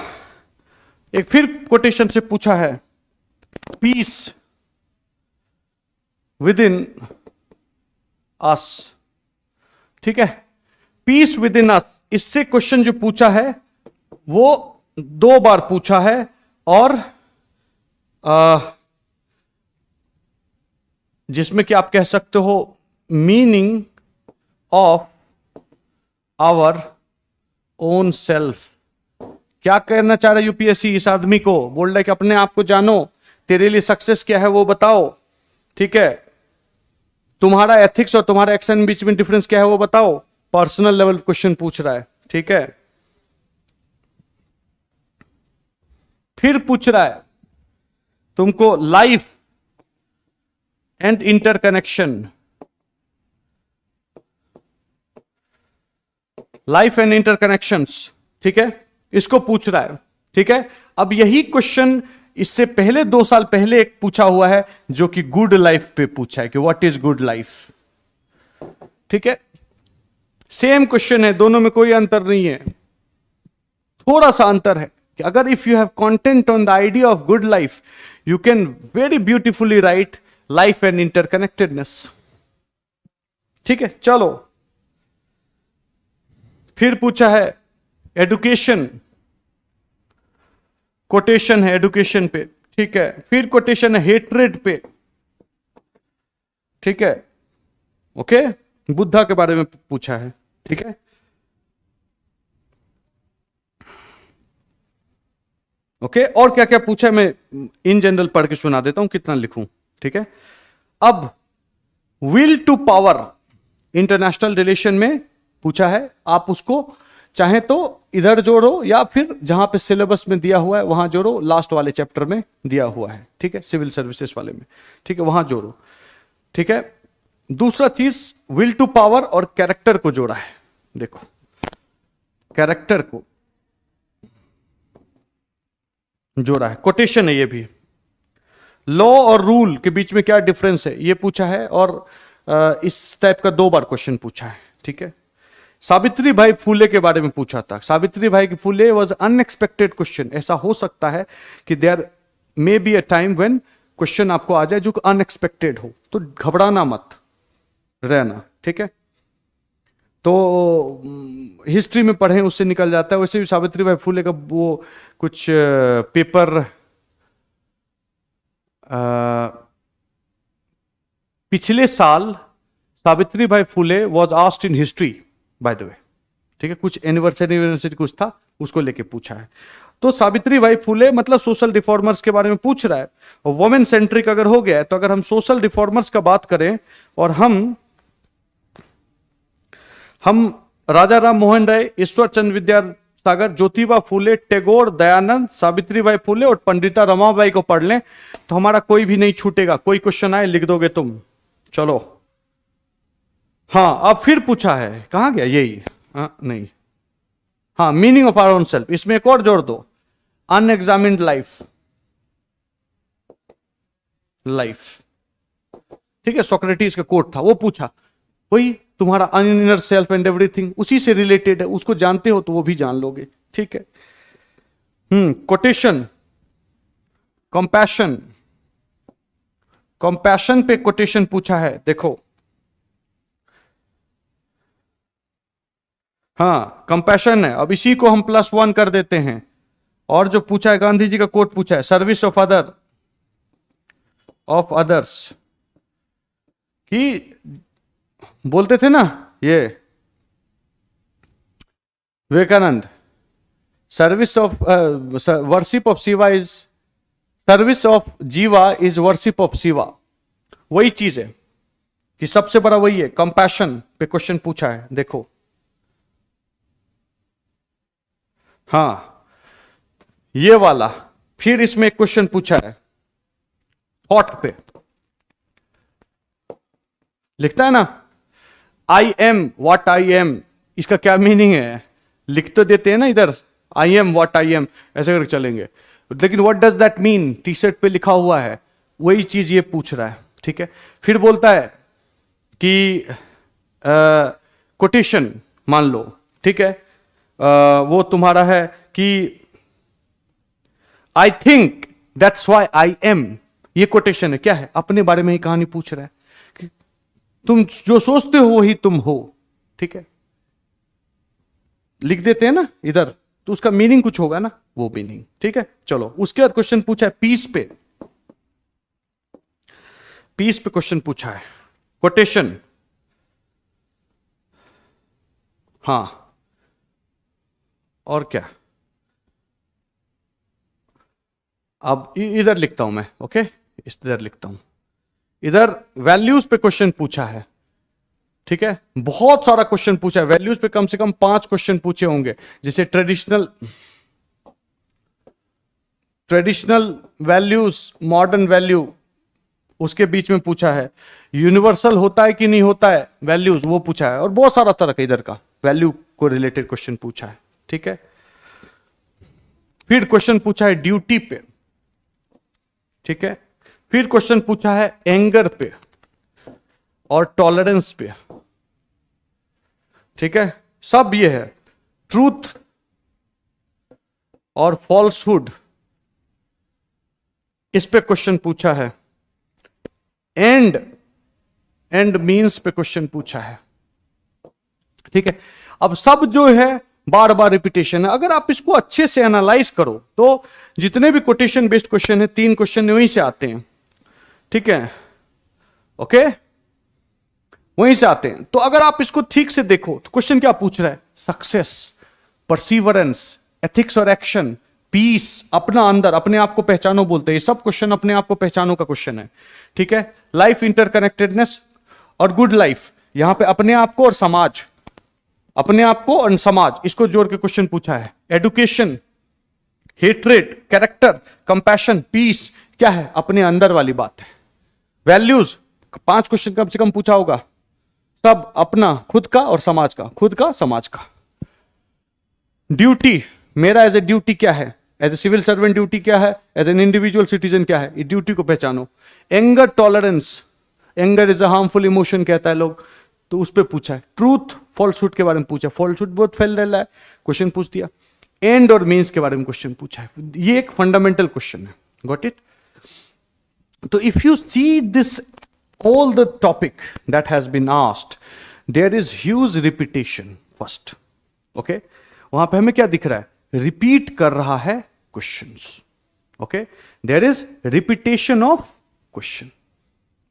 एक फिर कोटेशन से पूछा है पीस विद इन अस, ठीक है। पीस विद इन अस, इससे क्वेश्चन जो पूछा है वो 2 बार पूछा है, और जिसमें कि आप कह सकते हो meaning of our own self. क्या कहना चाह रहा है यूपीएससी इस आदमी को, बोल रहा है कि अपने आप को जानो, तेरे लिए सक्सेस क्या है वो बताओ, ठीक है। तुम्हारा एथिक्स और तुम्हारा एक्शन बीच में डिफरेंस क्या है वो बताओ। पर्सनल लेवल क्वेश्चन पूछ रहा है, ठीक है। फिर पूछ रहा है तुमको life and interconnection, life and interconnections, ठीक है, इसको पूछ रहा है। ठीक है। अब यही क्वेश्चन इससे पहले 2 साल पहले एक पूछा हुआ है जो कि गुड लाइफ पे पूछा है कि व्हाट इज गुड लाइफ। ठीक है, सेम क्वेश्चन है, दोनों में कोई अंतर नहीं है, थोड़ा सा अंतर है कि अगर if you have content on the idea of good life you can very beautifully right life and interconnectedness. ठीक है, चलो फिर पूछा है एडुकेशन, कोटेशन है एडुकेशन पे। ठीक है, फिर कोटेशन है हेट्रेड पे। ठीक है, ओके, बुद्धा के बारे में पूछा है। ठीक है, ओके, और क्या क्या पूछा है मैं इन जनरल पढ़ के सुना देता हूं कितना लिखूं। ठीक है, अब will to power international relation में पूछा है, आप उसको चाहे तो इधर जोड़ो या फिर जहां पे सिलेबस में दिया हुआ है वहां जोड़ो, लास्ट वाले चैप्टर में दिया हुआ है। ठीक है, सिविल सर्विसेज वाले में। ठीक है, वहां जोड़ो। ठीक है, दूसरा चीज विल टू पावर और कैरेक्टर को जोड़ा है। देखो कैरेक्टर को जोड़ा है, कोटेशन है ये भी। लॉ और रूल के बीच में क्या डिफरेंस है ये पूछा है, और इस टाइप का 2 बार क्वेश्चन पूछा है। ठीक है, सावित्री बाई फुले के बारे में पूछा था। सावित्री बाई की फुले वॉज अनएक्सपेक्टेड क्वेश्चन। ऐसा हो सकता है कि there may be a time when question आपको आ जाए जो अनएक्सपेक्टेड हो, तो घबराना मत रहना। ठीक है, तो हिस्ट्री में पढ़ें उससे निकल जाता है। वैसे भी सावित्री बाई फुले का वो कुछ पेपर पिछले साल Savitri by Phule was asked in history by the way. ठीक है, कुछ एनिवर्सरी कुछ था उसको लेके पूछा है। तो सावित्री बाई फुले मतलब सोशल रिफॉर्मर्स के बारे में पूछ रहा है, और वुमेन सेंट्रिक अगर हो गया है तो अगर हम सोशल रिफॉर्मर्स का बात करें और हम राजा राम मोहन राय, ईश्वर चंद्र विद्यासागर, ज्योतिबा फुले, टैगोर, दयानंद, सावित्री बाई फुले और पंडिता रमाबाई को पढ़ लें तो हमारा कोई भी नहीं छूटेगा। कोई क्वेश्चन आए लिख दोगे तुम। चलो, हाँ अब फिर पूछा है, कहां गया यही, हाँ नहीं, हाँ meaning of our own self, इसमें एक और जोड़ दो, अनएग्जामिन्ड लाइफ। ठीक है, सोक्रेटिस का कोट था वो पूछा, वही तुम्हारा इनर सेल्फ एंड एवरीथिंग उसी से रिलेटेड है, उसको जानते हो तो वो भी जान लोगे। ठीक है, कोटेशन, कंपैशन, कंपैशन पे कोटेशन पूछा है। देखो हाँ कंपैशन है, अब इसी को हम +1 कर देते हैं। और जो पूछा है गांधी जी का कोट पूछा है, सर्विस ऑफ अदर्स, कि बोलते थे ना ये Vivekananda, service of worship of Shiva is service of jiva is worship of Shiva. वही चीज है कि सबसे बड़ा वही है। कंपैशन पे क्वेश्चन पूछा है, देखो हाँ ये वाला। फिर इसमें एक क्वेश्चन पूछा है थॉट पे, लिखता है ना I am what I am, इसका क्या मीनिंग है, लिख तो देते हैं ना इधर I am what I am, ऐसे करके चलेंगे, लेकिन what does that mean T shirt पे लिखा हुआ है, वही चीज ये पूछ रहा है। ठीक है, फिर बोलता है कि कोटेशन मान लो, ठीक है, वो तुम्हारा है कि I think that's why I M, ये कोटेशन है, क्या है, अपने बारे में ही कहानी पूछ रहा है कि तुम जो सोचते हो वही तुम हो। ठीक है, लिख देते हैं ना इधर, तो उसका मीनिंग कुछ होगा ना, वो मीनिंग। ठीक है, चलो उसके बाद क्वेश्चन पूछा है पीस पे, पीस पे क्वेश्चन पूछा है, कोटेशन, हाँ और क्या, अब इधर लिखता हूं मैं, ओके इधर लिखता हूं, इधर वैल्यूज पे क्वेश्चन पूछा है। ठीक है, बहुत सारा क्वेश्चन पूछा है, वैल्यूज पे कम से कम 5 क्वेश्चन पूछे होंगे, जैसे ट्रेडिशनल वैल्यूज, मॉडर्न वैल्यू, उसके बीच में पूछा है यूनिवर्सल होता है कि नहीं होता है वैल्यूज, वो पूछा है, और बहुत सारा तरह का इधर का वैल्यू को रिलेटेड क्वेश्चन पूछा है। ठीक है, फिर क्वेश्चन पूछा है ड्यूटी पे, ठीक है, फिर क्वेश्चन पूछा है एंगर पे और टॉलरेंस पे, ठीक है, सब ये है। ट्रूथ और फॉल्सहुड, इस पे क्वेश्चन पूछा है। एंड मीन्स पे क्वेश्चन पूछा है, ठीक है। अब सब जो है बार बार रिपीटेशन है। अगर आप इसको अच्छे से एनालाइज करो तो जितने भी कोटेशन बेस्ड क्वेश्चन है, 3 क्वेश्चन वहीं से आते हैं, ठीक है, ओके, वहीं से आते हैं। तो अगर आप इसको ठीक से देखो तो क्वेश्चन क्या पूछ रहा है? सक्सेस, परसीवरेंस, एथिक्स और एक्शन, पीस, अपना अंदर, अपने आप को पहचानो बोलते हैं। ये सब क्वेश्चन अपने आप को पहचानो का क्वेश्चन है, ठीक है। लाइफ इंटरकनेक्टेडनेस और गुड लाइफ, यहां पे अपने आप को और समाज, अपने आप को और समाज, इसको जोड़ के क्वेश्चन पूछा है। Education, hatred, character, compassion, peace, क्या है? अपने अंदर वाली बात है। वैल्यूज, 5 क्वेश्चन कम से कम पूछा होगा, सब अपना, खुद का और समाज का, खुद का समाज का। ड्यूटी, मेरा एज ए ड्यूटी क्या है, as a civil servant duty क्या है, एज एन इंडिविजुअल सिटीजन क्या है, ये ड्यूटी को पहचानो। Anger tolerance, anger is a harmful emotion कहता है लोग, तो उस पर पूछा है। ट्रूथ फॉल्सहुड के बारे में पूछा, फॉल्सहुड बहुत फैल रहा है, क्वेश्चन पूछ दिया। एंड और मीन्स के बारे में क्वेश्चन पूछा है। ये एक फंडामेंटल क्वेश्चन है, गॉट इट। तो if you see this all the topic that has been asked, there is huge repetition first, okay, वहां पे हमें क्या दिख रहा है? रिपीट कर रहा है questions, okay, there is repetition of question,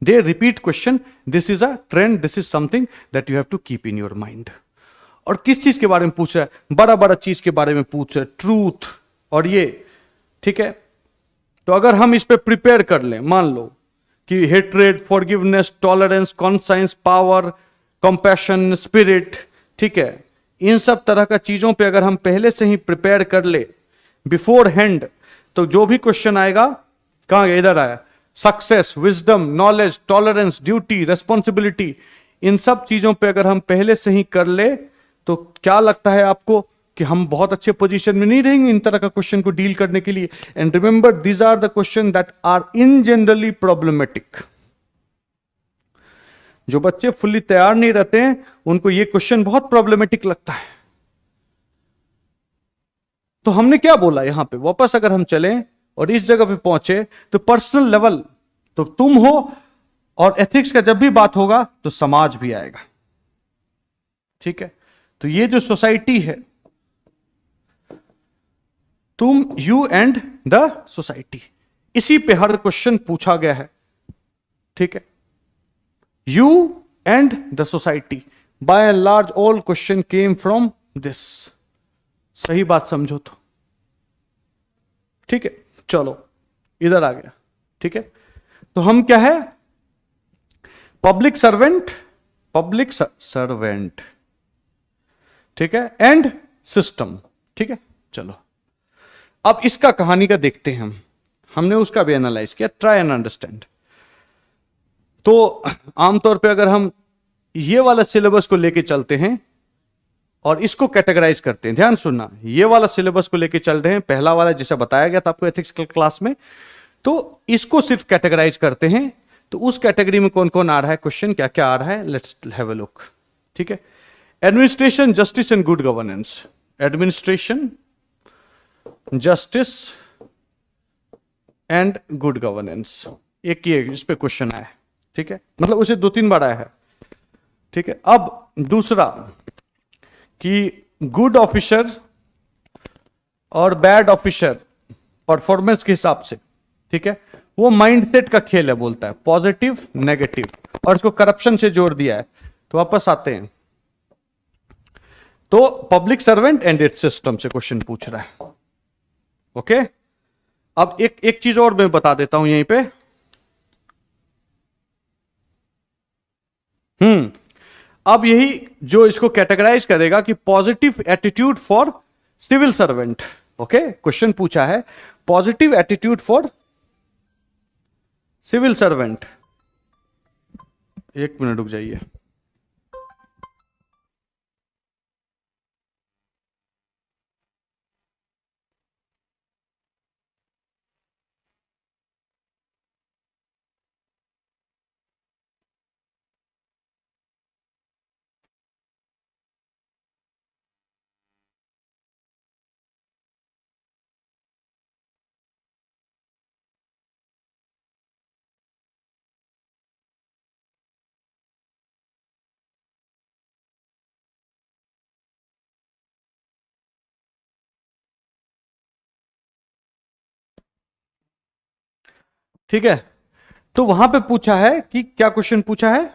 they repeat question, this is a trend, this is something that you have to keep in your mind. और किस चीज के बारे में पूछ रहा है? बड़ा बड़ा चीज के बारे में पूछ रहा है, ट्रूथ और ये, ठीक है। तो अगर हम इस पे प्रिपेयर कर लें, मान लो कि hatred, forgiveness, tolerance, conscience, power, compassion, spirit, ठीक है, इन सब तरह का चीजों पे अगर हम पहले से ही प्रिपेयर कर ले बिफोर हैंड, तो जो भी क्वेश्चन आएगा, कहां गया? इधर आया। Success, wisdom, knowledge, tolerance, duty, responsibility, इन सब चीजों पे अगर हम पहले से ही कर ले तो क्या लगता है आपको कि हम बहुत अच्छे पोजीशन में नहीं रहेंगे इन तरह का क्वेश्चन को डील करने के लिए? And remember, these are the question that are in generally problematic. जो बच्चे फुल्ली तैयार नहीं रहते हैं उनको ये क्वेश्चन बहुत प्रॉब्लमेटिक लगता है। तो हमने क्या बोला यहां पे? वापस अगर हम चलें और इस जगह पे पहुंचे तो पर्सनल लेवल तो तुम हो, और एथिक्स का जब भी बात होगा तो समाज भी आएगा, ठीक है। तो ये जो सोसाइटी है, तुम, यू एंड द सोसाइटी, इसी पे हर क्वेश्चन पूछा गया है, ठीक है। You and the society, by and large all question came from this. सही बात समझो तो, ठीक है। चलो इधर आ गया, ठीक है। तो हम क्या है? पब्लिक सर्वेंट, पब्लिक सर्वेंट, ठीक है, एंड सिस्टम, ठीक है। चलो अब इसका कहानी का देखते हैं हमने उसका भी एनालाइज किया, ट्राई एंड अंडरस्टैंड। तो आमतौर पे अगर हम ये वाला सिलेबस को लेके चलते हैं और इसको कैटेगराइज करते हैं, ध्यान सुनना, ये वाला सिलेबस को लेके चल रहे हैं, पहला वाला जैसा बताया गया था आपको एथिक्स क्लास में, तो इसको सिर्फ कैटेगराइज करते हैं। तो उस कैटेगरी में कौन कौन आ रहा है क्वेश्चन, क्या क्या आ रहा है, लेट्स हैव अ लुक, ठीक है। Administration, justice and good governance, administration, justice and good governance, एक ये इस पे क्वेश्चन आया है, ठीक है, मतलब उसे 2-3 बार आया है, ठीक है। अब दूसरा कि गुड ऑफिसर और बैड ऑफिसर परफॉर्मेंस के हिसाब से, ठीक है, वो माइंडसेट का खेल है, बोलता है पॉजिटिव नेगेटिव, और इसको करप्शन से जोड़ दिया है। तो वापस आते हैं, तो public servant and it's system से क्वेश्चन पूछ रहा है, ओके। अब एक चीज और मैं बता देता हूं यहीं पे, अब यही जो इसको कैटेगराइज करेगा कि positive attitude for civil servant, okay, question पूछा है positive attitude for civil servant. 1 minute रुक जाइए। ठीक है, तो वहां पे पूछा है कि क्या क्वेश्चन पूछा है,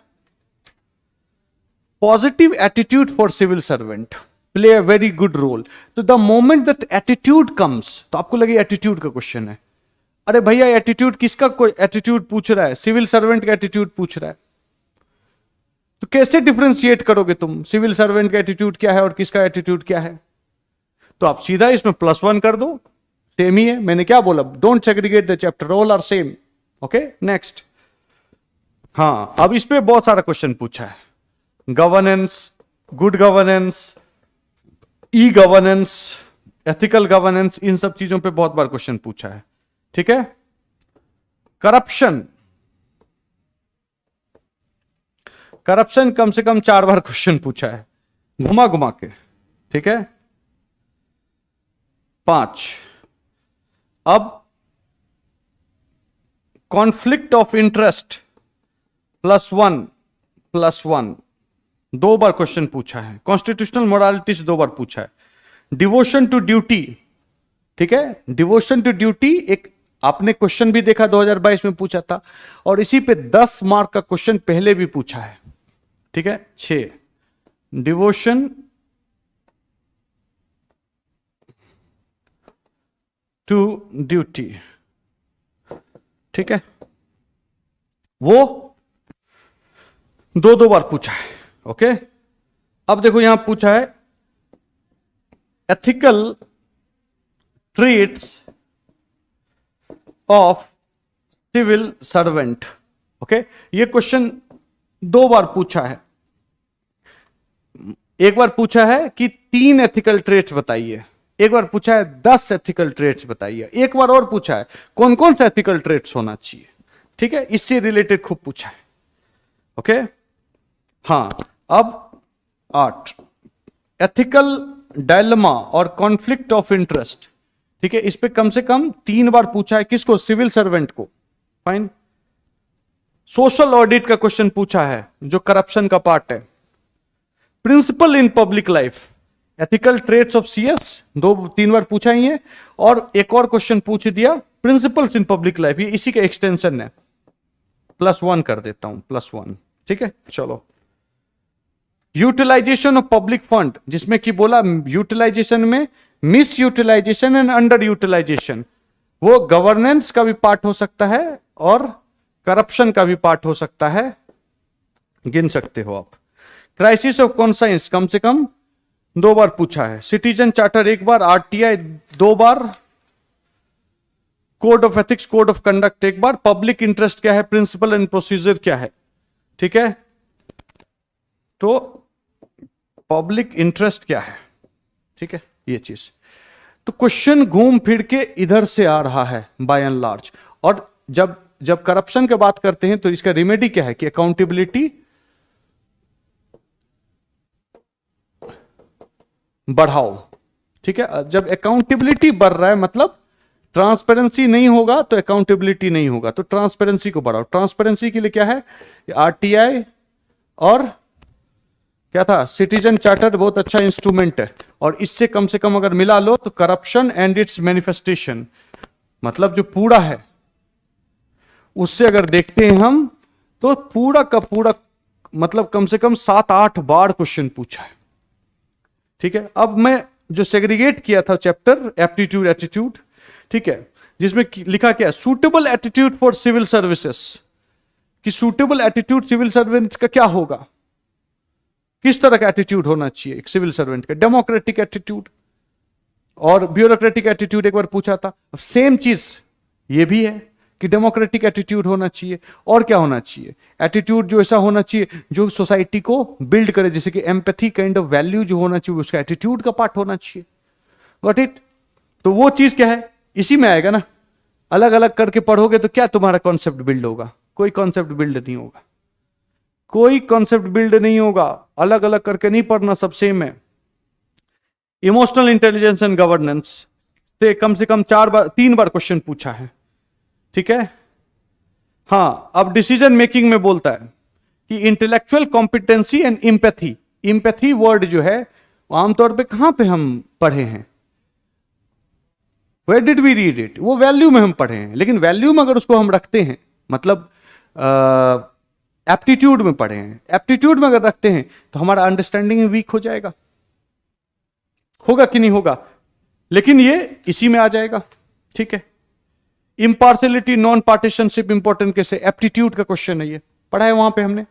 positive attitude for civil servant play a very good role. तो the moment that attitude comes, तो आपको लगे एटीट्यूड का क्वेश्चन है, अरे भैया एटीट्यूड किसका, कोई एटीट्यूड पूछ रहा है, सिविल सर्वेंट का एटीट्यूड पूछ रहा है, तो कैसे डिफरेंशिएट करोगे तुम, सिविल सर्वेंट का एटीट्यूड क्या है और किसका एटीट्यूड क्या है। तो आप सीधा इसमें +1 कर दो, सेम ही है। मैंने क्या बोला, don't segregate the chapter, all are same. Okay next. हाँ, अब इस पे बहुत सारा क्वेश्चन पूछा है, governance, good governance, e governance, ethical governance, इन सब चीजों पे बहुत बार क्वेश्चन पूछा है। ठीक है, करप्शन, करप्शन कम से कम 4 बार क्वेश्चन पूछा है, घुमा घुमा के। ठीक है, 5। अब conflict of interest +1 2 bar question पूछा है। कॉन्स्टिट्यूशनल मोरालिटीज 2 बार पूछा है। डिवोशन टू ड्यूटी, ठीक है, डिवोशन टू ड्यूटी एक आपने क्वेश्चन भी देखा 2022 में पूछा था, और इसी पे 10 मार्क का क्वेश्चन पहले भी पूछा है। ठीक है, 6 डिवोशन टू ड्यूटी, ठीक है, वो 2 बार पूछा है। ओके, अब देखो यहां पूछा है ethical traits of civil servant. Okay, ये क्वेश्चन 2 बार पूछा है। एक बार पूछा है कि 3 एथिकल ट्रेट्स बताइए, एक बार पूछा है 10 एथिकल ट्रेट्स बताइए, एक बार और पूछा है कौन कौन सा एथिकल ट्रेट्स होना चाहिए। ठीक है, इससे रिलेटेड खूब पूछा है। ओके, हाँ, अब 8 एथिकल डायलेमा और कॉन्फ्लिक्ट ऑफ इंटरेस्ट। ठीक है, इस पे कम से कम 3 बार पूछा है, किसको, सिविल सर्वेंट को। फाइन। सोशल ऑडिट का क्वेश्चन पूछा है जो करप्शन का पार्ट है। Principle in public life, ethical traits of CS 2-3 बार पूछा ही है, और एक और क्वेश्चन पूछ दिया प्रिंसिपल्स इन पब्लिक लाइफ, ये इसी का एक्सटेंशन है। +1 कर देता हूं, +1। ठीक है, चलो। यूटिलाइजेशन ऑफ पब्लिक फंड, जिसमें कि बोला यूटिलाइजेशन में misutilisation and underutilisation, वो गवर्नेंस का भी पार्ट हो सकता है और करप्शन का भी पार्ट हो सकता है, गिन सकते हो आप। क्राइसिस ऑफ कॉन्साइंस कम से कम 2 बार पूछा है। Citizen charter 1 bar, RTI 2 bar, code of ethics, code of conduct 1 bar, public interest क्या है, प्रिंसिपल एंड प्रोसीजर क्या है। ठीक है, तो पब्लिक इंटरेस्ट क्या है, ठीक है, ये चीज। तो क्वेश्चन घूम फिर के इधर से आ रहा है बाय एंड लार्ज। और जब करप्शन की बात करते हैं तो इसका रेमेडी क्या है कि अकाउंटेबिलिटी बढ़ाओ। ठीक है, जब अकाउंटेबिलिटी बढ़ रहा है मतलब ट्रांसपेरेंसी नहीं होगा तो अकाउंटेबिलिटी नहीं होगा, तो ट्रांसपेरेंसी को बढ़ाओ। ट्रांसपेरेंसी के लिए क्या है, आरटीआई और क्या था, सिटीजन चार्टर बहुत अच्छा इंस्ट्रूमेंट है, और इससे कम से कम अगर मिला लो तो करप्शन एंड इट्स मैनिफेस्टेशन, मतलब जो पूरा है उससे अगर देखते हैं हम तो पूरा का पूरा मतलब कम से कम 7-8 बार क्वेश्चन पूछा है। ठीक है, अब मैं जो सेग्रीगेट किया था चैप्टर एप्टीट्यूड एटीट्यूड, ठीक है, जिसमें लिखा क्या, suitable attitude for civil services, कि सूटेबल एटीट्यूड सिविल सर्वेंट्स का क्या होगा, किस तरह का एटीट्यूड होना चाहिए एक सिविल सर्वेंट का। डेमोक्रेटिक एटीट्यूड और ब्यूरोक्रेटिक एटीट्यूड एक बार पूछा था। अब सेम चीज ये भी है कि डेमोक्रेटिक एटीट्यूड होना चाहिए, और क्या होना चाहिए, एटीट्यूड जो ऐसा होना चाहिए जो सोसाइटी को बिल्ड करे, जैसे कि एम्पैथी काइंड ऑफ वैल्यू जो होना चाहिए उसका एटीट्यूड का पार्ट होना चाहिए। Got it? तो वो चीज क्या है, इसी में आएगा ना। अलग अलग करके पढ़ोगे तो क्या तुम्हारा कॉन्सेप्ट बिल्ड होगा, कोई कॉन्सेप्ट बिल्ड नहीं होगा, कोई कॉन्सेप्ट बिल्ड नहीं होगा। अलग अलग करके नहीं पढ़ना, सब सेम है। इमोशनल इंटेलिजेंस एंड गवर्नेंस से कम 3 बार क्वेश्चन पूछा है। ठीक है, हाँ, अब डिसीजन मेकिंग में बोलता है कि intellectual competency and empathy. Empathy word जो है आमतौर पे कहां पे हम पढ़े हैं, where did we read it, वो वैल्यू में हम पढ़े हैं, लेकिन वैल्यू में अगर उसको हम रखते हैं, मतलब एप्टीट्यूड में पढ़े हैं, एप्टीट्यूड में अगर रखते हैं तो हमारा अंडरस्टैंडिंग वीक हो जाएगा, होगा कि नहीं होगा, लेकिन ये इसी में आ जाएगा, ठीक है। इंपार्शियलिटी, नॉन पार्टीशनशिप इंपॉर्टेंट कैसे, एप्टीट्यूड का क्वेश्चन है, ये पढ़ा है वहां पे हमने।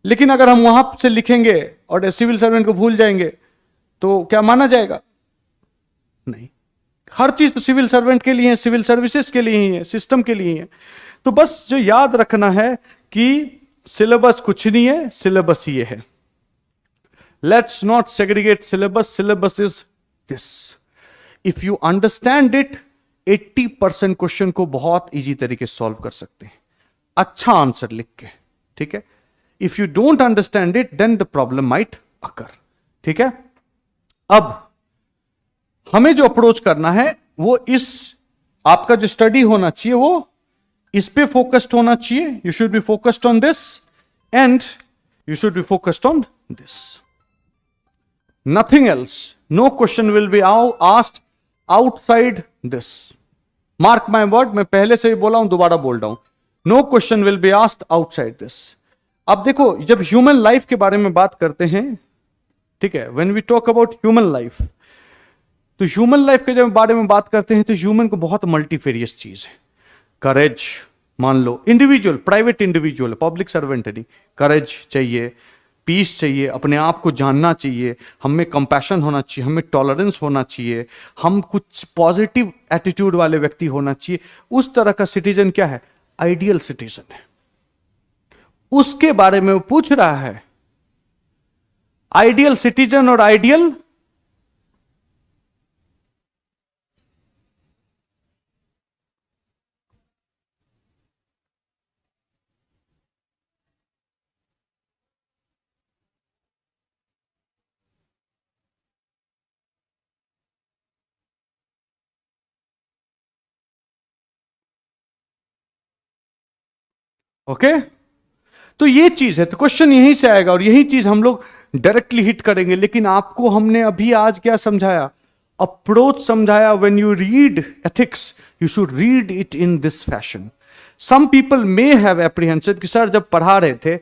लेकिन अगर हम वहां से लिखेंगे और सिविल सर्वेंट को भूल जाएंगे तो क्या माना जाएगा? नहीं, हर चीज तो सिविल सर्वेंट के लिए है, सिविल सर्विसेज के लिए ही है, सिस्टम के लिए ही है। तो बस जो याद रखना है कि सिलेबस कुछ नहीं है, सिलेबस ये है। Let's not segregate syllabus, syllabus is this. If you understand it, 80% question को बहुत इजी तरीके से सॉल्व कर सकते हैं, अच्छा आंसर लिख के, ठीक है। If you don't understand it, then the problem might occur, ठीक है। अब हमें जो अप्रोच करना है वो इस, आपका जो स्टडी होना चाहिए वो इस पे फोकस्ड होना चाहिए। You should be focused on this and you should be focused on this, nothing else. No question will be asked outside this, mark my word, मैं पहले से ही बोला हूं, दोबारा बोल रहा हूं, no question will be asked outside this. अब देखो, जब ह्यूमन लाइफ के बारे में बात करते हैं, ठीक है, when we talk about human life, तो ह्यूमन लाइफ के जब बारे में बात करते हैं तो ह्यूमन को बहुत मल्टीफेरियस चीज है। करेज, मान लो individual, private individual, public servant नहीं, करेज चाहिए, पीस चाहिए, अपने आप को जानना चाहिए, हम में कंपैशन होना चाहिए, हमें टॉलरेंस होना चाहिए, हम कुछ पॉजिटिव एटीट्यूड वाले व्यक्ति होना चाहिए। उस तरह का सिटीजन क्या है? आइडियल सिटीजन है। उसके बारे में वो पूछ रहा है, आइडियल सिटीजन और आइडियल ओके तो ये चीज है, तो क्वेश्चन यहीं से आएगा और यही चीज हम लोग डायरेक्टली हिट करेंगे। लेकिन आपको हमने अभी आज क्या समझाया? अप्रोच समझाया। When you read ethics, you should read it in this fashion. Some people may have apprehension कि सर जब पढ़ा रहे थे,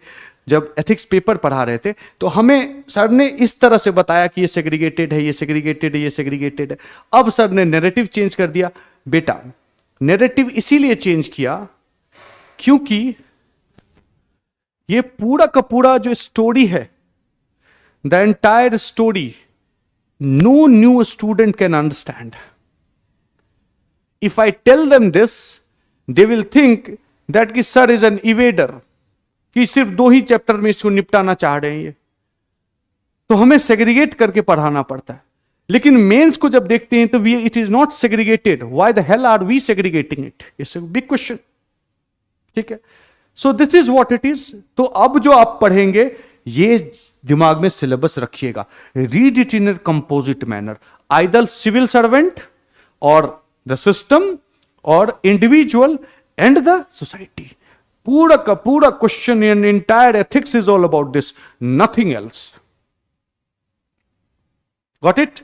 जब एथिक्स पेपर पढ़ा रहे थे तो हमें सर ने इस तरह से बताया कि ये सेग्रीगेटेड है, ये सेग्रीगेटेड है, ये सेग्रीगेटेड है। अब सर ने नैरेटिव चेंज कर दिया। बेटा, नैरेटिव इसीलिए चेंज किया क्योंकि ये पूरा का पूरा जो स्टोरी है, the entire story, no new student can understand. If I tell them this, they will think that कि सर इज एन इवेडर, कि सिर्फ 2 ही चैप्टर में इसको निपटाना चाह रहे हैं ये। तो हमें सेग्रीगेट करके पढ़ाना पड़ता है। लेकिन मेंस को जब देखते हैं तो we, it is not segregated. Why the hell are we segregating it? It's a big question, ठीक है। So this is what it is. तो अब जो आप पढ़ेंगे ये दिमाग में सिलेबस रखिएगा। Read it in a composite manner, either civil servant और द सिस्टम और इंडिविजुअल एंड द सोसाइटी। पूरा का पूरा question in entire ethics is all about this, nothing else. Got it?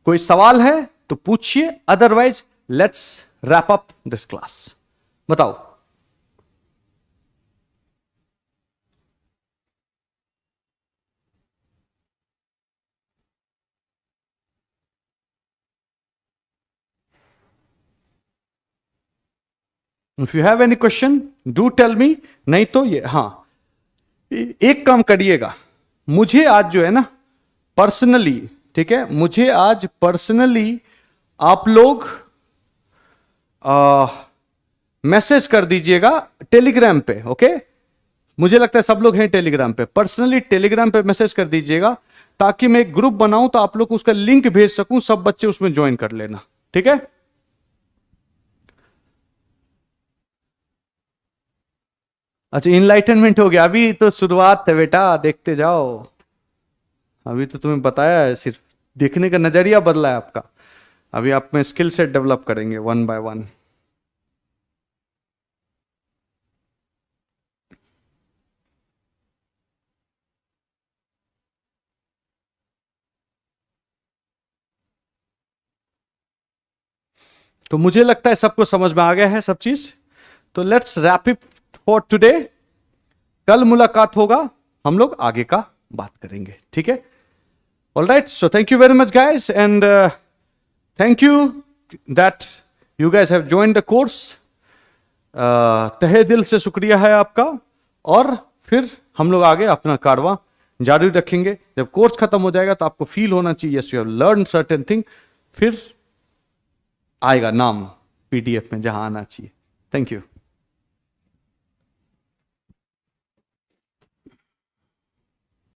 कोई सवाल है तो पूछिए, otherwise let's wrap up this class. बताओ। If you have any question do tell me. नहीं तो ये, हाँ, एक काम करिएगा, मुझे आज जो है ना पर्सनली, ठीक है, मुझे आज पर्सनली आप लोग मैसेज कर दीजिएगा टेलीग्राम पे। ओके, मुझे लगता है सब लोग हैं टेलीग्राम पे। पर्सनली टेलीग्राम पे मैसेज कर दीजिएगा ताकि मैं एक ग्रुप बनाऊं तो आप लोग को उसका लिंक भेज सकूं, सब बच्चे उसमें ज्वाइन कर लेना, ठीक है। अच्छा, इनलाइटनमेंट हो गया? अभी तो शुरुआत है बेटा, देखते जाओ। अभी तो तुम्हें बताया है, सिर्फ देखने का नजरिया बदला है आपका। अभी आप में स्किल सेट डेवलप करेंगे वन बाय वन। तो मुझे लगता है सबको समझ में आ गया है सब चीज। तो let's wrap it for today. कल मुलाकात होगा, हम लोग आगे का बात करेंगे, ठीक है। Alright, so thank you very much guys, and thank you that you guys have joined the course. तहे दिल से शुक्रिया है आपका। और फिर हम लोग आगे अपना कारवां जारी रखेंगे। जब कोर्स खत्म हो जाएगा तो आपको फील होना चाहिए yes you have learn certain thing, फिर आएगा नाम पीडीएफ में जहां आना चाहिए। Thank you.